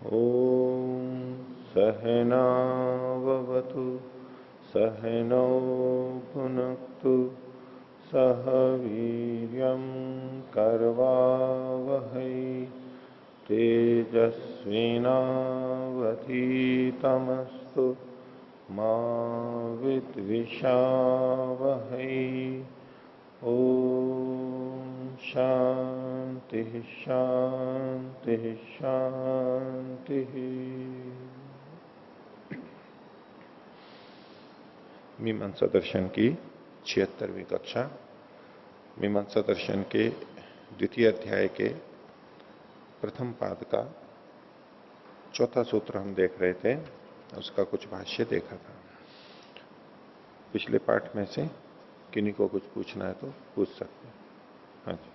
ॐ सहनाववतु सहनौ भुनक्तु सह वीर्यं करवावहै तेजस्विनावधीतमस्तु मा विद्विषावहै। ॐ शांति शांति शांति। मीमांसा दर्शन की 76वीं कक्षा। मीमांसा दर्शन के द्वितीय अध्याय के प्रथम पाद का चौथा सूत्र हम देख रहे थे, उसका कुछ भाष्य देखा था। पिछले पाठ में से किन्हीं को कुछ पूछना है तो पूछ सकते हैं। हाँ जी।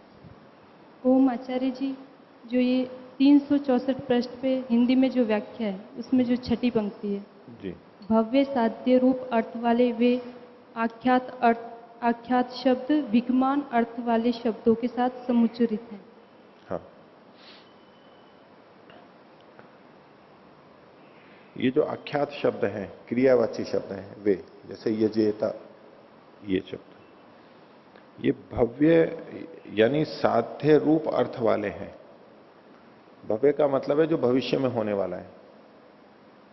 ओम आचार्य जी, जो ये 364 पृष्ठ पे हिंदी में जो व्याख्या है उसमें जो छठी पंक्ति है जी, भव्य साध्य रूप अर्थ वाले वे आख्यात शब्द विद्यमान अर्थ वाले शब्दों के साथ समुच्चरित हैं। हाँ, ये जो आख्यात शब्द हैं, क्रियावाची शब्द हैं, वे जैसे यजेता, ये शब्द ये भव्य यानी साध्य रूप अर्थ वाले हैं। भव्य का मतलब है जो भविष्य में होने वाला है।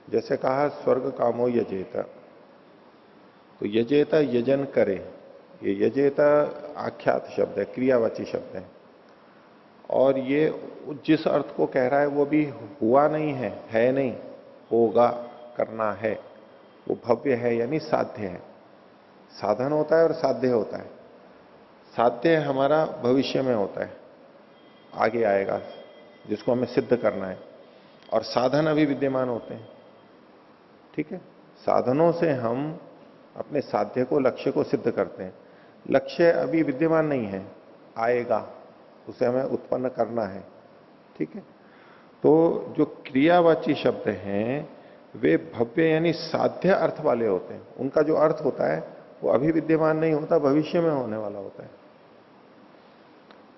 जैसे कहा स्वर्ग कामो यजेता, तो यजेता यजन करे, ये यजेता आख्यात शब्द है, क्रियावाची शब्द है। और ये जिस अर्थ को कह रहा है वो भी हुआ नहीं है नहीं, होगा, करना है, वो भव्य है यानी साध्य है। साधन होता है और साध्य होता है। साध्य हमारा भविष्य में होता है, आगे आएगा, जिसको हमें सिद्ध करना है। और साधन अभी विद्यमान होते हैं। ठीक है, साधनों से हम अपने साध्य को, लक्ष्य को सिद्ध करते हैं। लक्ष्य अभी विद्यमान नहीं है, आएगा, उसे हमें उत्पन्न करना है। ठीक है, तो जो क्रियावाची शब्द हैं वे भव्य यानी साध्य अर्थ वाले होते हैं। उनका जो अर्थ होता है वो अभी विद्यमान नहीं होता, भविष्य में होने वाला होता है।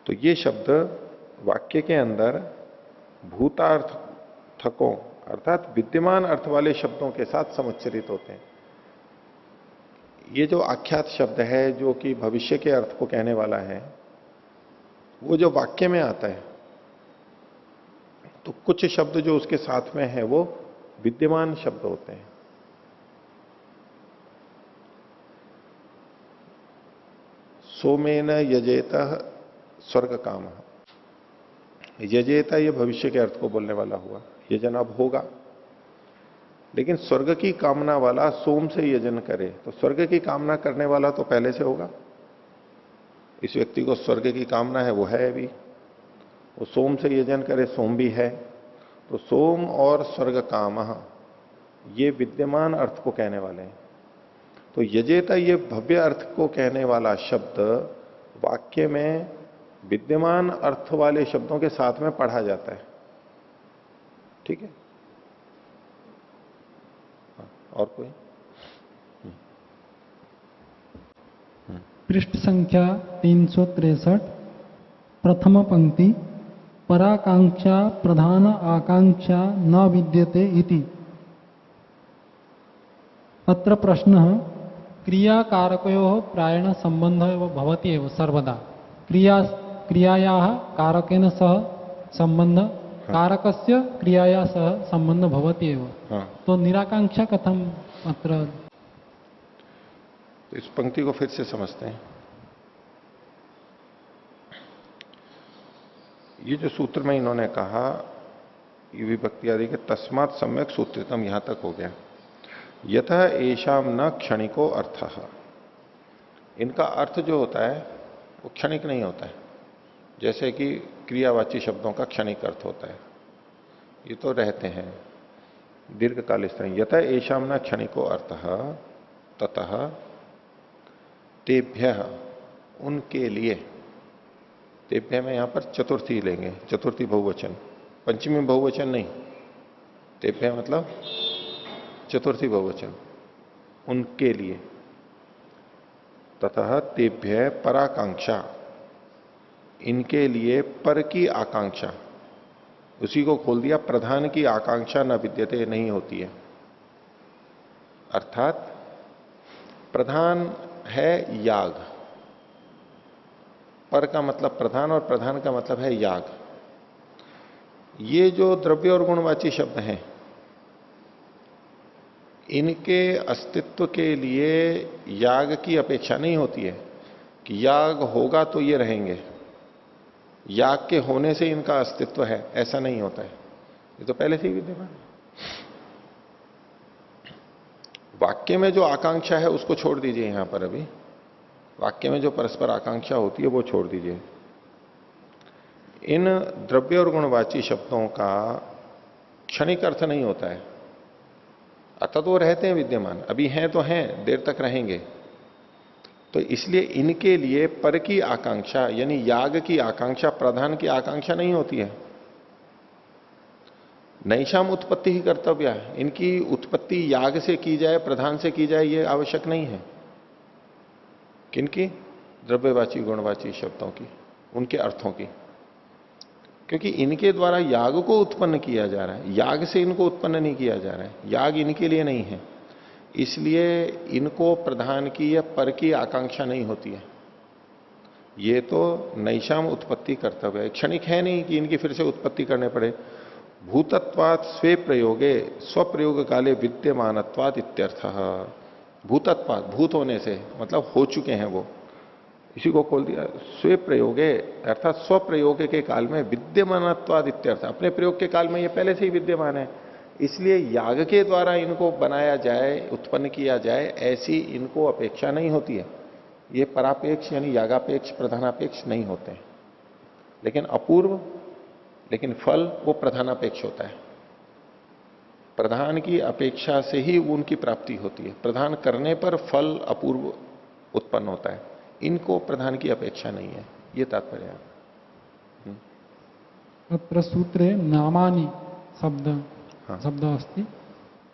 तो ये शब्द वाक्य के अंदर भूतार्थकों अर्थात विद्यमान अर्थ वाले शब्दों के साथ समुच्चरित होते हैं। ये जो आख्यात शब्द है जो कि भविष्य के अर्थ को कहने वाला है, वो जो वाक्य में आता है तो कुछ शब्द जो उसके साथ में है वो विद्यमान शब्द होते हैं। सोमेन यजेता स्वर्ग काम, यजेता ये भविष्य के अर्थ को बोलने वाला हुआ, यजन अब होगा। लेकिन स्वर्ग की कामना वाला सोम से यजन करे, तो स्वर्ग की कामना करने वाला तो पहले से होगा। इस व्यक्ति को स्वर्ग की कामना है, वो है अभी, वो सोम से यजन करे, सोम भी है। तो सोम और स्वर्ग काम ये विद्यमान अर्थ को कहने वाले हैं। तो यजेता ये भव्य अर्थ को कहने वाला शब्द वाक्य में विद्यमान अर्थ वाले शब्दों के साथ में पढ़ा जाता है। ठीक है, और कोई? पृष्ठ संख्या 363 प्रथम पंक्ति पराकांक्षा प्रधान आकांक्षा न विद्यते इति। अत्र प्रश्नः क्रियाकारकयोः प्रायेण सम्बन्धः एव भवति एव सर्वदा। क्रियायाः कारकेन सह सम्बन्धः, कारकस्य क्रियाया सह सम्बन्धः भवति एव। तो निराकांक्षा कथम अत्र? तो इस पंक्ति को फिर से समझते हैं। ये जो सूत्र में इन्होंने कहा, ये विभक्ति आदि के तस्मात् सम्यक सूत्रितम, यहां तक हो गया। यतः एषाम न क्षणिको अर्थः, इनका अर्थ जो होता है वो क्षणिक नहीं होता है। जैसे कि क्रियावाची शब्दों का क्षणिक अर्थ होता है, ये तो रहते हैं दीर्घकाल इस तरह। यतः एषाम न क्षणिको अर्थः ततः तेभ्य, उनके लिए, तेभ्य में यहां पर चतुर्थी लेंगे, चतुर्थी बहुवचन, पंचमी बहुवचन नहीं। तेभ्य मतलब चतुर्थी बहुवचन, उनके लिए। ततः तेभ्य पराकांक्षा, इनके लिए पर की आकांक्षा। उसी को खोल दिया, प्रधान की आकांक्षा न विद्यते, नहीं होती है। अर्थात प्रधान है याग, पर का मतलब प्रधान और प्रधान का मतलब है याग। ये जो द्रव्य और गुणवाची शब्द हैं, इनके अस्तित्व के लिए याग की अपेक्षा नहीं होती है कि याग होगा तो ये रहेंगे, याग के होने से इनका अस्तित्व है, ऐसा नहीं होता है। ये तो पहले से ही विद्यमान है। वाक्य में जो आकांक्षा है उसको छोड़ दीजिए यहां पर, अभी वाक्य में जो परस्पर आकांक्षा होती है वो छोड़ दीजिए। इन द्रव्य और गुणवाची शब्दों का क्षणिक अर्थ नहीं होता है, अतः तो वो रहते हैं विद्यमान, अभी हैं तो हैं, देर तक रहेंगे। तो इसलिए इनके लिए पर की आकांक्षा यानी याग की आकांक्षा, प्रधान की आकांक्षा नहीं होती है। नैषाम उत्पत्ति ही कर्तव्य है, इनकी उत्पत्ति याग से की जाए, प्रधान से की जाए, ये आवश्यक नहीं है। किनकी? द्रव्यवाची गुणवाची शब्दों की, उनके अर्थों की, क्योंकि इनके द्वारा याग को उत्पन्न किया जा रहा है, याग से इनको उत्पन्न नहीं किया जा रहा है, याग इनके लिए नहीं है। इसलिए इनको प्रधान की या पर की आकांक्षा नहीं होती है। ये तो नैषाम उत्पत्ति कर्तव्य है, क्षणिक है नहीं कि इनकी फिर से उत्पत्ति करने पड़े। भूतत्वात् स्वे प्रयोगे स्वप्रयोग काले विद्यमानत्वात् इत्यर्थः। भूतत्वात्, भूत होने से मतलब हो चुके हैं वो, इसी को खोल दिया। स्वे प्रयोगे अर्थात स्वप्रयोग के काल में विद्यमानत्वाद इत्यर्थ, अपने प्रयोग के काल में ये पहले से ही विद्यमान है, इसलिए याग के द्वारा इनको बनाया जाए, उत्पन्न किया जाए, ऐसी इनको अपेक्षा नहीं होती है। ये परापेक्ष यानी यागापेक्ष प्रधानापेक्ष नहीं होते हैं। लेकिन अपूर्व, लेकिन फल वो प्रधानापेक्ष होता है। प्रधान की अपेक्षा से ही उनकी प्राप्ति होती है, प्रधान करने पर फल अपूर्व उत्पन्न होता है, इनको प्रधान की अपेक्षा नहीं है, ये तात्पर्य है। अत्र सूत्रे नामानि शब्द हाँ। शब्द अस्ति,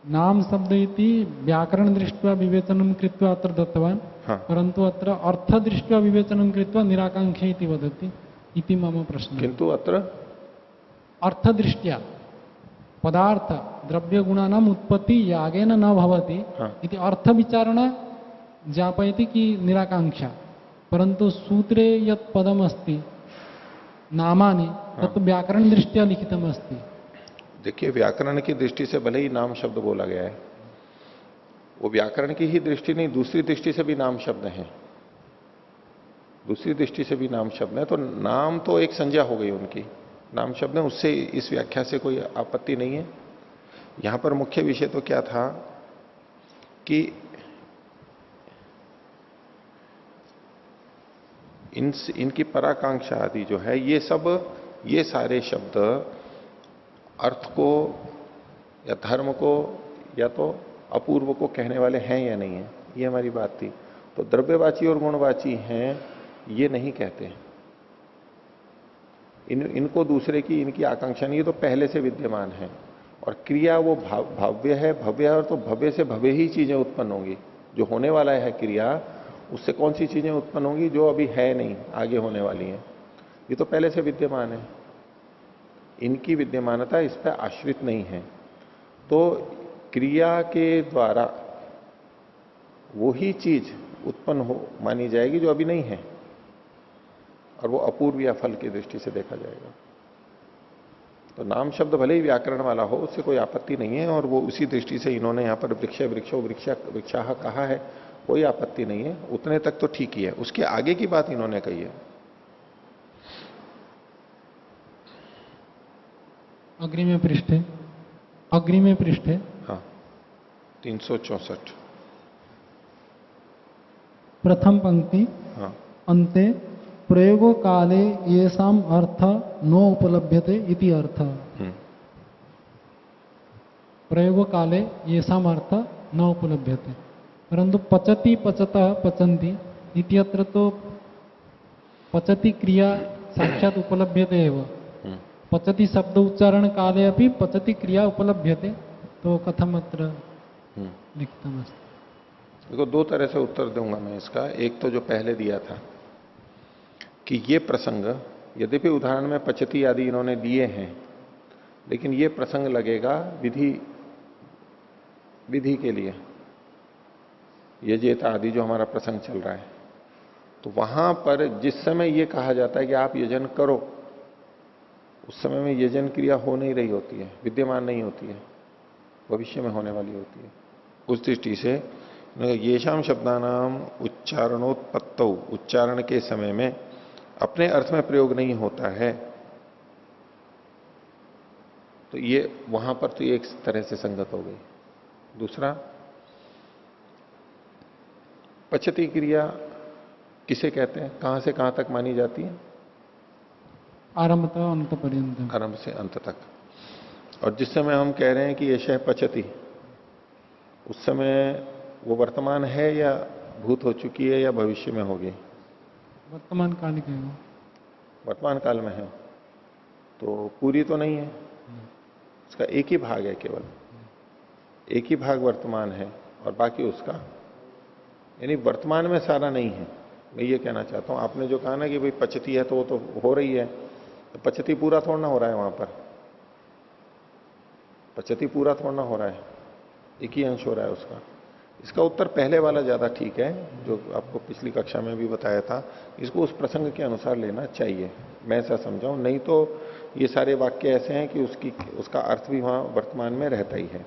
नाम शब्द इति व्याकरण दृष्ट्या विवेचनं कृत्वा अत्र दत्तवान्, हाँ। परंतु अत्र अर्थ दृष्ट्या विवेचनं कृत्वा निराकांक्षे इति वदति इति मम प्रश्नः। किंतु अत्र अर्थ दृष्ट्या पदार्थ द्रव्य गुणानाम उत्पत्ति यागेन न भवति हाँ। इति अर्थ विचारणा ज्ञापयति कि निराकांक्षा, परंतु सूत्रे यत् पदम अस्ति नामानि तत् व्याकरण दृष्ट्या लिखितम अस्ति। देखिए, व्याकरण की दृष्टि से भले ही नाम शब्द बोला गया है, वो व्याकरण की ही दृष्टि नहीं, दूसरी दृष्टि से भी नाम शब्द हैं, दूसरी दृष्टि से भी नाम शब्द है। तो नाम तो एक संज्ञा हो गई उनकी, नाम शब्द है, उससे इस व्याख्या से कोई आपत्ति नहीं है। यहां पर मुख्य विषय तो क्या था कि इनकी पराकांक्षा आदि जो है, ये सब, ये सारे शब्द अर्थ को या धर्म को या तो अपूर्व को कहने वाले हैं या नहीं है, ये हमारी बात थी। तो द्रव्यवाची और गुणवाची हैं ये नहीं कहते हैं, इनको दूसरे की इनकी आकांक्षा नहीं, ये तो पहले से विद्यमान है। और क्रिया वो भव्य है, भव्य है, और तो भव्य से भव्य ही चीजें उत्पन्न होंगी। जो होने वाला है क्रिया, उससे कौन सी चीजें उत्पन्न होंगी जो अभी है नहीं, आगे होने वाली हैं। ये तो पहले से विद्यमान है, इनकी विद्यमानता इस पर आश्रित नहीं है। तो क्रिया के द्वारा वही चीज उत्पन्न हो मानी जाएगी जो अभी नहीं है, और वो अपूर्व या फल की दृष्टि से देखा जाएगा। तो नाम शब्द भले ही व्याकरण वाला हो, उससे कोई आपत्ति नहीं है, और वो उसी दृष्टि से इन्होंने यहां पर वृक्ष वृक्षो वृक्षाह कहा है, कोई आपत्ति नहीं है, उतने तक तो ठीक ही है। उसके आगे की बात इन्होंने कही है। अग्रिमे पृष्ठे हाँ, 364 प्रथम पंक्ति। हाँ, अन्ते प्रयोगो काले येषाम अर्थ नो उपलभ्यते इति अर्थ। प्रयोगो काले येषाम अर्थ न उपलभ्यते, परंतु पचति पचतः पचन्ति इत्यत्र तो पचति क्रिया साक्षात उपलभ्यते एव। पचति शब्द उच्चारण काले अपि पचति क्रिया उपलभ्यते, तो कथम अत्र लिखितमस्ति। देखो, दो तरह से उत्तर दूंगा मैं इसका। एक तो जो पहले दिया था कि ये प्रसंग, यद्यपि उदाहरण में पचती आदि इन्होंने दिए हैं, लेकिन ये प्रसंग लगेगा विधि विधि के लिए, यजेता आदि जो हमारा प्रसंग चल रहा है, तो वहां पर जिस समय ये कहा जाता है कि आप यजन करो, उस समय में यजन क्रिया हो नहीं रही होती है, विद्यमान नहीं होती है, भविष्य में होने वाली होती है। उस दृष्टि से येषाम शब्दानाम उच्चारणोत्पत्तौ, उच्चारण के समय में अपने अर्थ में प्रयोग नहीं होता है, तो ये वहां पर तो एक तरह से संगत हो गई। दूसरा, पचती क्रिया किसे कहते हैं, कहां से कहां तक मानी जाती है? आरंभतः अंत पर्यंत। आरंभ से अंत तक। और जिस समय हम कह रहे हैं कि यश पचती, उस समय वो वर्तमान है या भूत हो चुकी है या भविष्य में होगी? वर्तमान काल के हो। वर्तमान काल में है, तो पूरी तो नहीं है, उसका एक ही भाग है, केवल एक ही भाग वर्तमान है और बाकी उसका, यानी वर्तमान में सारा नहीं है। मैं ये कहना चाहता हूं, आपने जो कहा ना कि भाई पचती है तो वो तो हो रही है, तो पचती पूरा थोड़ा ना हो रहा है वहां पर, पचती पूरा थोड़ा ना हो रहा है, एक ही अंश हो रहा है उसका। इसका उत्तर पहले वाला ज्यादा ठीक है, जो आपको पिछली कक्षा में भी बताया था। इसको उस प्रसंग के अनुसार लेना चाहिए, मैं ऐसा समझाऊं, नहीं तो ये सारे वाक्य ऐसे हैं कि उसका अर्थ भी वहां वर्तमान में रहता ही है।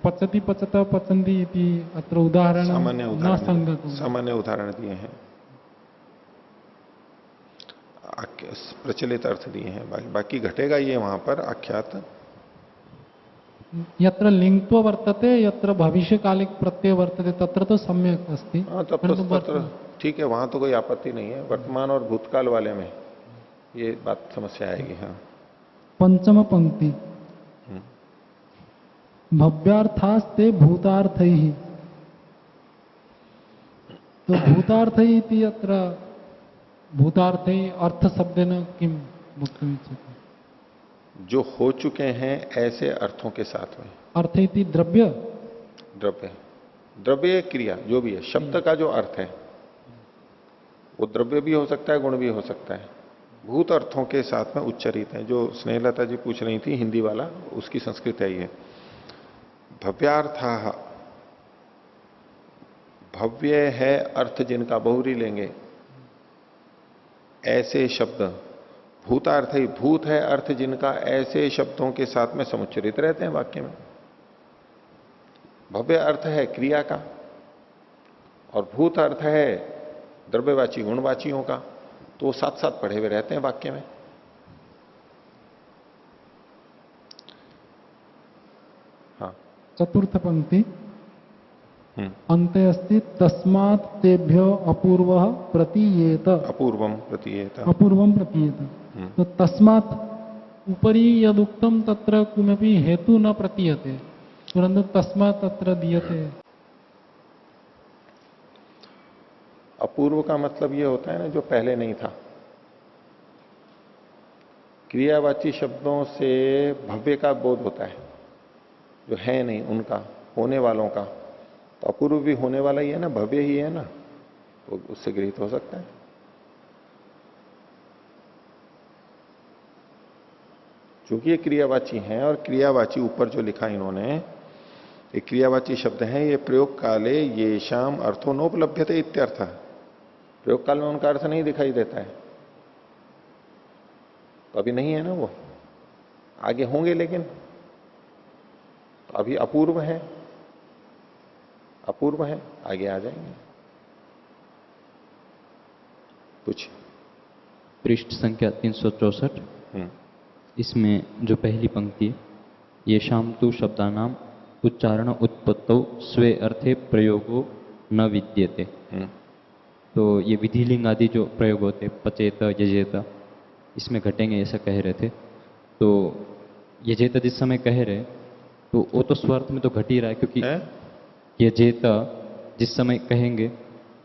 पचति पचत पचंती इति अत्र उदाहरण सामान्य न उदाहरण, संगत। सामान्य उदाहरण दिए हैं, प्रचलित अर्थ दिए हैं, बाकी घटेगा ये वहां पर आख्यात। यत्र लिंगत्व वर्तते यत्र भविष्य कालिक प्रत्यय वर्तते तत्र तो सम्यक अस्ति। हाँ, तब तो तत्र ठीक है, वहां तो कोई आपत्ति नहीं है। वर्तमान और भूतकाल वाले में ये बात समस्या आएगी। हाँ, पंचम पंक्ति, भव्यार्थास्ते भूतार्थ ही, तो भूतार्थ इति अत्र भूतार्थ अर्थ शब्देन किम वक्तुमिच्छति? जो हो चुके हैं ऐसे अर्थों के साथ में। अर्थ इति द्रव्य, द्रव्य, द्रव्य क्रिया जो भी है, शब्द का जो अर्थ है वो द्रव्य भी हो सकता है, गुण भी हो सकता है। भूत अर्थों के साथ में उच्चरित है। जो स्नेहलता जी पूछ रही थी हिंदी वाला, उसकी संस्कृत है ये। भव्यार्था, भव्य है अर्थ जिनका बहुरी लेंगे ऐसे शब्द, भूतार्थ ही, भूत है अर्थ जिनका ऐसे शब्दों के साथ में समुच्चरित रहते हैं वाक्य में। भव्य अर्थ है क्रिया का और भूत अर्थ है द्रव्यवाची गुणवाचियों का, तो वो साथ साथ पढ़े हुए रहते हैं वाक्य में। हाँ, चतुर्थ पंक्ति, अंते अस्ति तस्मात् तेभ्यो अपूर्व प्रतीयेत, अपूर्वम प्रतीयेत, अपूर्वम प्रतीयेत। तो तस्मात् उपरि यदुक्तम तत्र किमपि हेतु न प्रतीयते, परंतु तस्मात् तत्र दीयते। अपूर्व का मतलब ये होता है ना जो पहले नहीं था। क्रियावाची शब्दों से भव्य का बोध होता है, जो है नहीं उनका, होने वालों का। तो अपूर्व भी होने वाला ही है ना, भव्य ही है ना, तो उससे गृहित हो सकता है। क्योंकि ये क्रियावाची हैं, और क्रियावाची ऊपर जो लिखा इन्होंने, ये क्रियावाची शब्द हैं, ये प्रयोग काले ये शाम अर्थो नोपलभ्यते इत्यर्थ। प्रयोग काल में उनका अर्थ नहीं दिखाई देता है, तो अभी नहीं है ना वो, आगे होंगे, लेकिन तो अभी अपूर्व है, अपूर्व है, आगे आ जाएंगे। कुछ पृष्ठ संख्या 364, इसमें जो पहली पंक्ति है, ये शाम तु शब्दानाम उच्चारण उत्पत्तौ स्वे अर्थे प्रयोगो न विद्यते। तो ये विधिलिंग आदि जो प्रयोग होते, पचेत यजेत, इसमें घटेंगे ऐसा कह रहे थे। तो यजेत जिस समय कह रहे, तो वो तो स्वार्थ में तो घट ही रहा है, क्योंकि यजेत जिस समय कहेंगे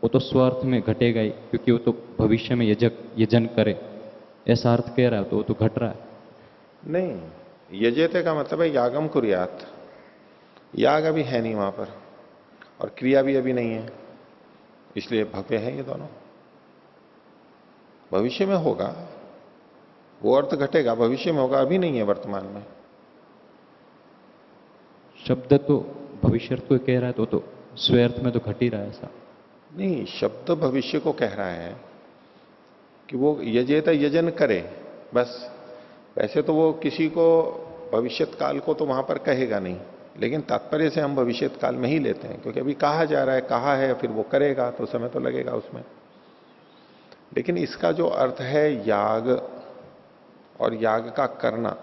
वो तो स्वार्थ में घटेगा ही, क्योंकि वो तो भविष्य में यजन करे ऐसा अर्थ कह रहा है, तो वो तो घट रहा है। नहीं, यजेते का मतलब है यागम कुर्यात। याग अभी है नहीं वहां पर, और क्रिया भी अभी नहीं है, इसलिए भव्य है ये दोनों। भविष्य में होगा, वो अर्थ घटेगा, भविष्य में होगा, अभी नहीं है वर्तमान में। शब्द तो भविष्य को कह रहा है तो स्वे अर्थ में तो घट ही रहा है ऐसा। नहीं, शब्द भविष्य को कह रहा है कि वो यजेता यजन करे बस। वैसे तो वो किसी को भविष्यत काल को तो वहां पर कहेगा नहीं, लेकिन तात्पर्य से हम भविष्यत काल में ही लेते हैं, क्योंकि अभी कहा जा रहा है, कहा है, फिर वो करेगा तो समय तो लगेगा उसमें। लेकिन इसका जो अर्थ है याग और याग का करना,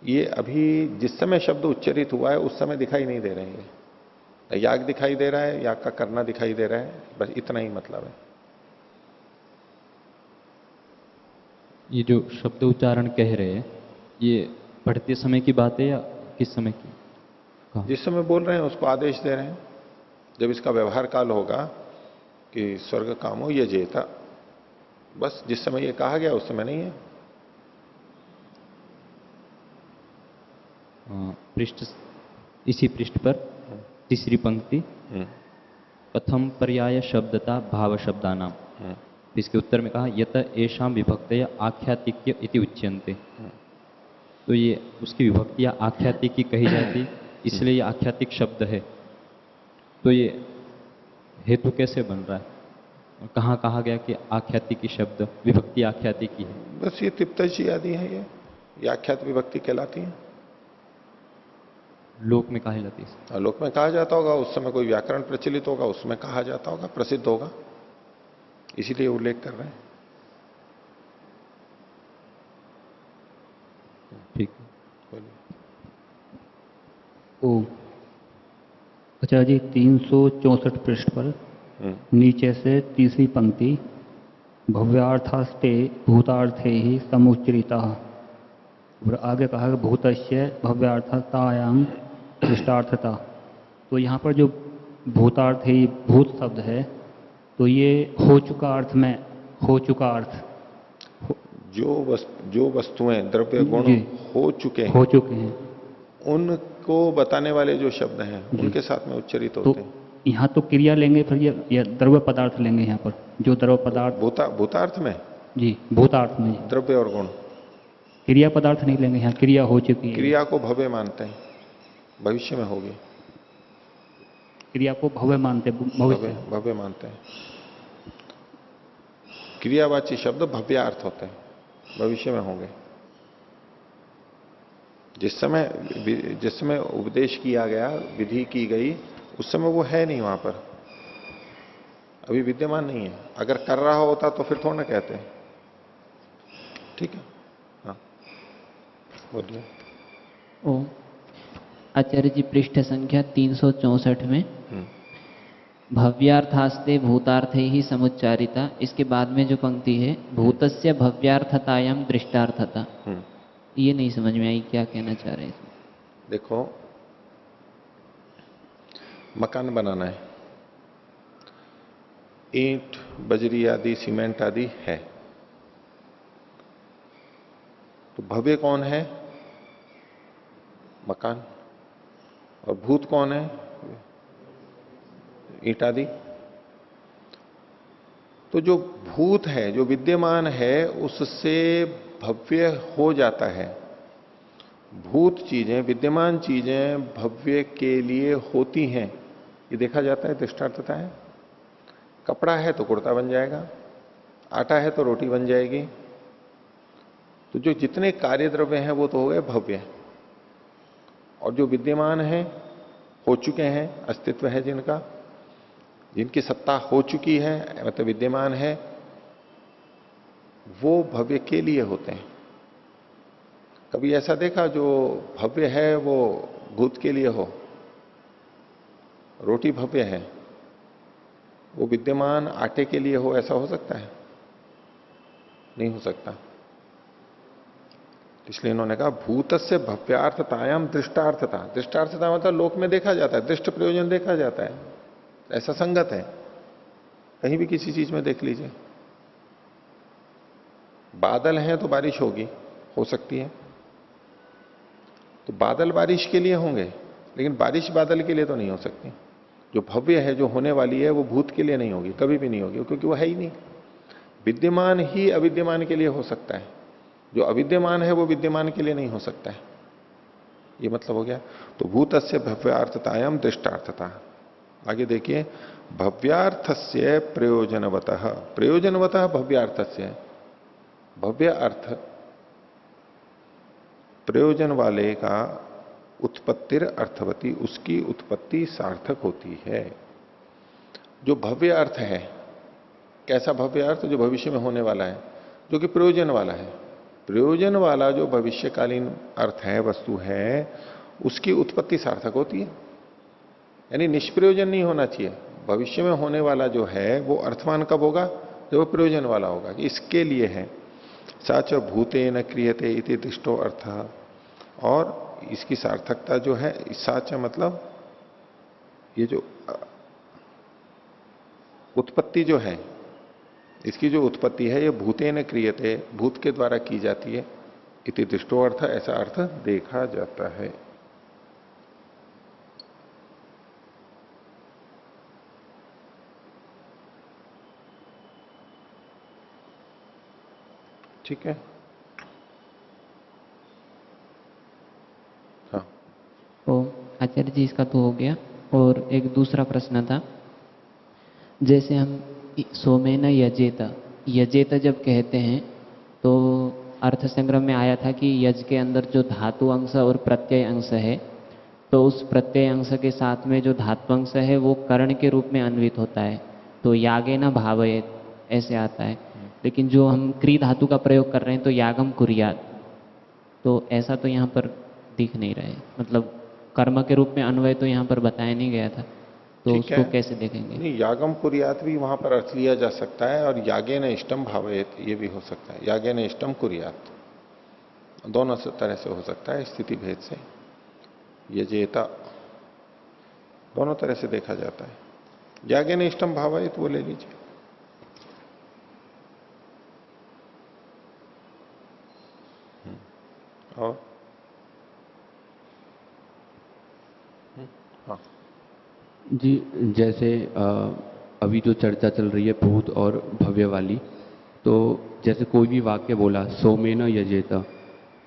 ये अभी जिस समय शब्द उच्चरित हुआ है उस समय दिखाई नहीं दे रहे हैं। याग दिखाई दे रहा है, याग का करना दिखाई दे रहा है, बस इतना ही मतलब है। ये जो शब्द उच्चारण कह रहे हैं, ये पढ़ते समय की बात है या किस समय की? कहाँ? जिस समय बोल रहे हैं उसको आदेश दे रहे हैं। जब इसका व्यवहार काल होगा कि स्वर्ग कामो ये जेता, बस जिस समय ये कहा गया उस समय नहीं है। पृष्ठ, इसी पृष्ठ पर तीसरी पंक्ति, प्रथम पर्याय शब्दता भाव शब्दानाम, इसके उत्तर में कहा यत एषाम विभक्तया आख्यातिक्य इति उच्यन्ते। तो ये उसकी विभक्ति या आख्यातिकी कही जाती, इसलिए ये आख्यातिक शब्द है। तो ये हेतु कैसे बन रहा है? और कहाँ कहा गया कि आख्यातिकी शब्द, विभक्ति आख्यातिकी है? बस ये तिप्तजी आदि है, ये आख्यात विभक्ति कहलाती है। लोक में कहा जाती है। लोक में कहा जाता होगा, उस समय कोई व्याकरण प्रचलित होगा, उसमें कहा जाता होगा, प्रसिद्ध होगा, इसीलिए उल्लेख कर रहे हैं। ठीक है, बोलिए। ओ आचार्य जी 364 पृष्ठ पर नीचे से तीसरी पंक्ति, भव्यार्थास्ते भूतार्थे ही समुच्चरिता, और आगे कहा भूतस्य भव्यार्थतायाम दृष्टार्थता। तो यहाँ पर जो भूतार्थ है, भूत शब्द है, तो ये हो चुका अर्थ में, हो चुका अर्थ, जो वस्तुएं द्रव्य गुण जी, हो चुके हैं, उनको बताने वाले जो शब्द हैं उनके साथ में उच्चरित तो होते हैं। यहाँ तो क्रिया लेंगे, फिर ये द्रव्य पदार्थ लेंगे यहाँ पर, जो द्रव्य पदार्थ भूतार्थ में, जी भूतार्थ में द्रव्य और गुण, क्रिया पदार्थ नहीं लेंगे, यहाँ क्रिया हो चुकी है। क्रिया को भव्य मानते हैं, भविष्य में होगी। क्रिया को भव्य मानते, भव्य मानते हैं। क्रियावाची शब्द भव्यार्थ होते हैं, भविष्य में होंगे। जिस समय उपदेश किया गया, विधि की गई, उस समय वो है नहीं वहां पर, अभी विद्यमान नहीं है। अगर कर रहा होता तो फिर थोड़ा ना कहते हैं। ठीक है, हाँ बोलिए। ओ आचार्य जी पृष्ठ संख्या 364 में भव्यार्थास्ते भूतार्थे ही समुच्चारिता, इसके बाद में जो पंक्ति है भूतस्य भव्यार्थतायाम दृष्टार्थता, ये नहीं समझ में आई, क्या कहना चाह रहे हैं? देखो, मकान बनाना है, ईंट बजरी आदि सीमेंट आदि है, तो भव्य कौन है? मकान। और भूत कौन है? ईंट आदि। तो जो भूत है, जो विद्यमान है, उससे भव्य हो जाता है। भूत चीजें, विद्यमान चीजें भव्य के लिए होती हैं, ये देखा जाता है, दृष्टार्थता है। कपड़ा है तो कुर्ता बन जाएगा, आटा है तो रोटी बन जाएगी। तो जो जितने कार्य द्रव्य हैं वो तो हो गए भव्य, और जो विद्यमान हैं, हो चुके हैं, अस्तित्व है जिनका, जिनकी सत्ता हो चुकी है, मतलब विद्यमान है, वो भव्य के लिए होते हैं। कभी ऐसा देखा जो भव्य है वो भूत के लिए हो? रोटी भव्य है, वो विद्यमान आटे के लिए हो, ऐसा हो सकता है? नहीं हो सकता। इसलिए इन्होंने कहा भूतस्य भव्यार्थतायाम दृष्टार्थता। दृष्टार्थता मतलब लोक में देखा जाता है, दृष्ट प्रयोजन देखा जाता है, ऐसा संगत है। कहीं भी किसी चीज में देख लीजिए, बादल हैं तो बारिश होगी, हो सकती है, तो बादल बारिश के लिए होंगे, लेकिन बारिश बादल के लिए तो नहीं हो सकती। जो भव्य है, जो होने वाली है, वो भूत के लिए नहीं होगी, कभी भी नहीं होगी, क्योंकि वो है ही नहीं। विद्यमान ही अविद्यमान के लिए हो सकता है, जो अविद्यमान है वो विद्यमान के लिए नहीं हो सकता है, ये मतलब हो गया। तो भूतस्य भव्यार्थतायाम दृष्टार्थता। आगे देखिए, भव्यार्थस्य प्रयोजनवतः, प्रयोजनवतः भव्यार्थस्य, भव्य अर्थ प्रयोजन वाले का उत्पत्तिर अर्थवती, उसकी उत्पत्ति सार्थक होती है। जो भव्य अर्थ है, कैसा भव्य अर्थ? जो भविष्य में होने वाला है, जो कि प्रयोजन वाला है। प्रयोजन वाला जो भविष्यकालीन अर्थ है, वस्तु है, उसकी उत्पत्ति सार्थक होती है, यानी निष्प्रयोजन नहीं होना चाहिए। भविष्य में होने वाला जो है वो अर्थवान कब होगा? जब वो प्रयोजन वाला होगा, कि इसके लिए है। साच भूते न क्रियते इति दृष्टो अर्थ, और इसकी सार्थकता जो है, साच मतलब ये जो उत्पत्ति जो है, इसकी जो उत्पत्ति है, ये भूते न क्रियते, भूत के द्वारा की जाती है। इति दृष्टो अर्थ, ऐसा अर्थ देखा जाता है। ठीक है। हाँ, तो आचार्य जी इसका तो हो गया। और एक दूसरा प्रश्न था, जैसे हम सोमेन यजेत, यजेत जब कहते हैं तो अर्थ संग्रह में आया था कि यज के अंदर जो धातु अंश और प्रत्यय अंश है, तो उस प्रत्यय अंश के साथ में जो धातु अंश है वो कर्ण के रूप में अन्वित होता है, तो यागेन भावयेत ऐसे आता है। लेकिन जो हम क्री धातु का प्रयोग कर रहे हैं तो यागम कुर्यात, तो ऐसा तो यहाँ पर दिख नहीं रहा है, मतलब कर्म के रूप में अन्वय तो यहाँ पर बताया नहीं गया था, तो उसको कैसे देखेंगे? नहीं, यागम कुर्यात भी वहां पर अर्थ लिया जा सकता है, और यागे न इष्टम भावयेत ये भी हो सकता है। यागे न इष्टम कुर्यात, दोनों तरह से हो सकता है, स्थिति भेद से। यजेता दोनों तरह से देखा जाता है। यागे न इष्टम भावयेत वो ले लीजिए। और हाँ जी, जैसे अभी जो चर्चा चल रही है भूत और भव्य वाली, तो जैसे कोई भी वाक्य बोला सोमेन यजेत,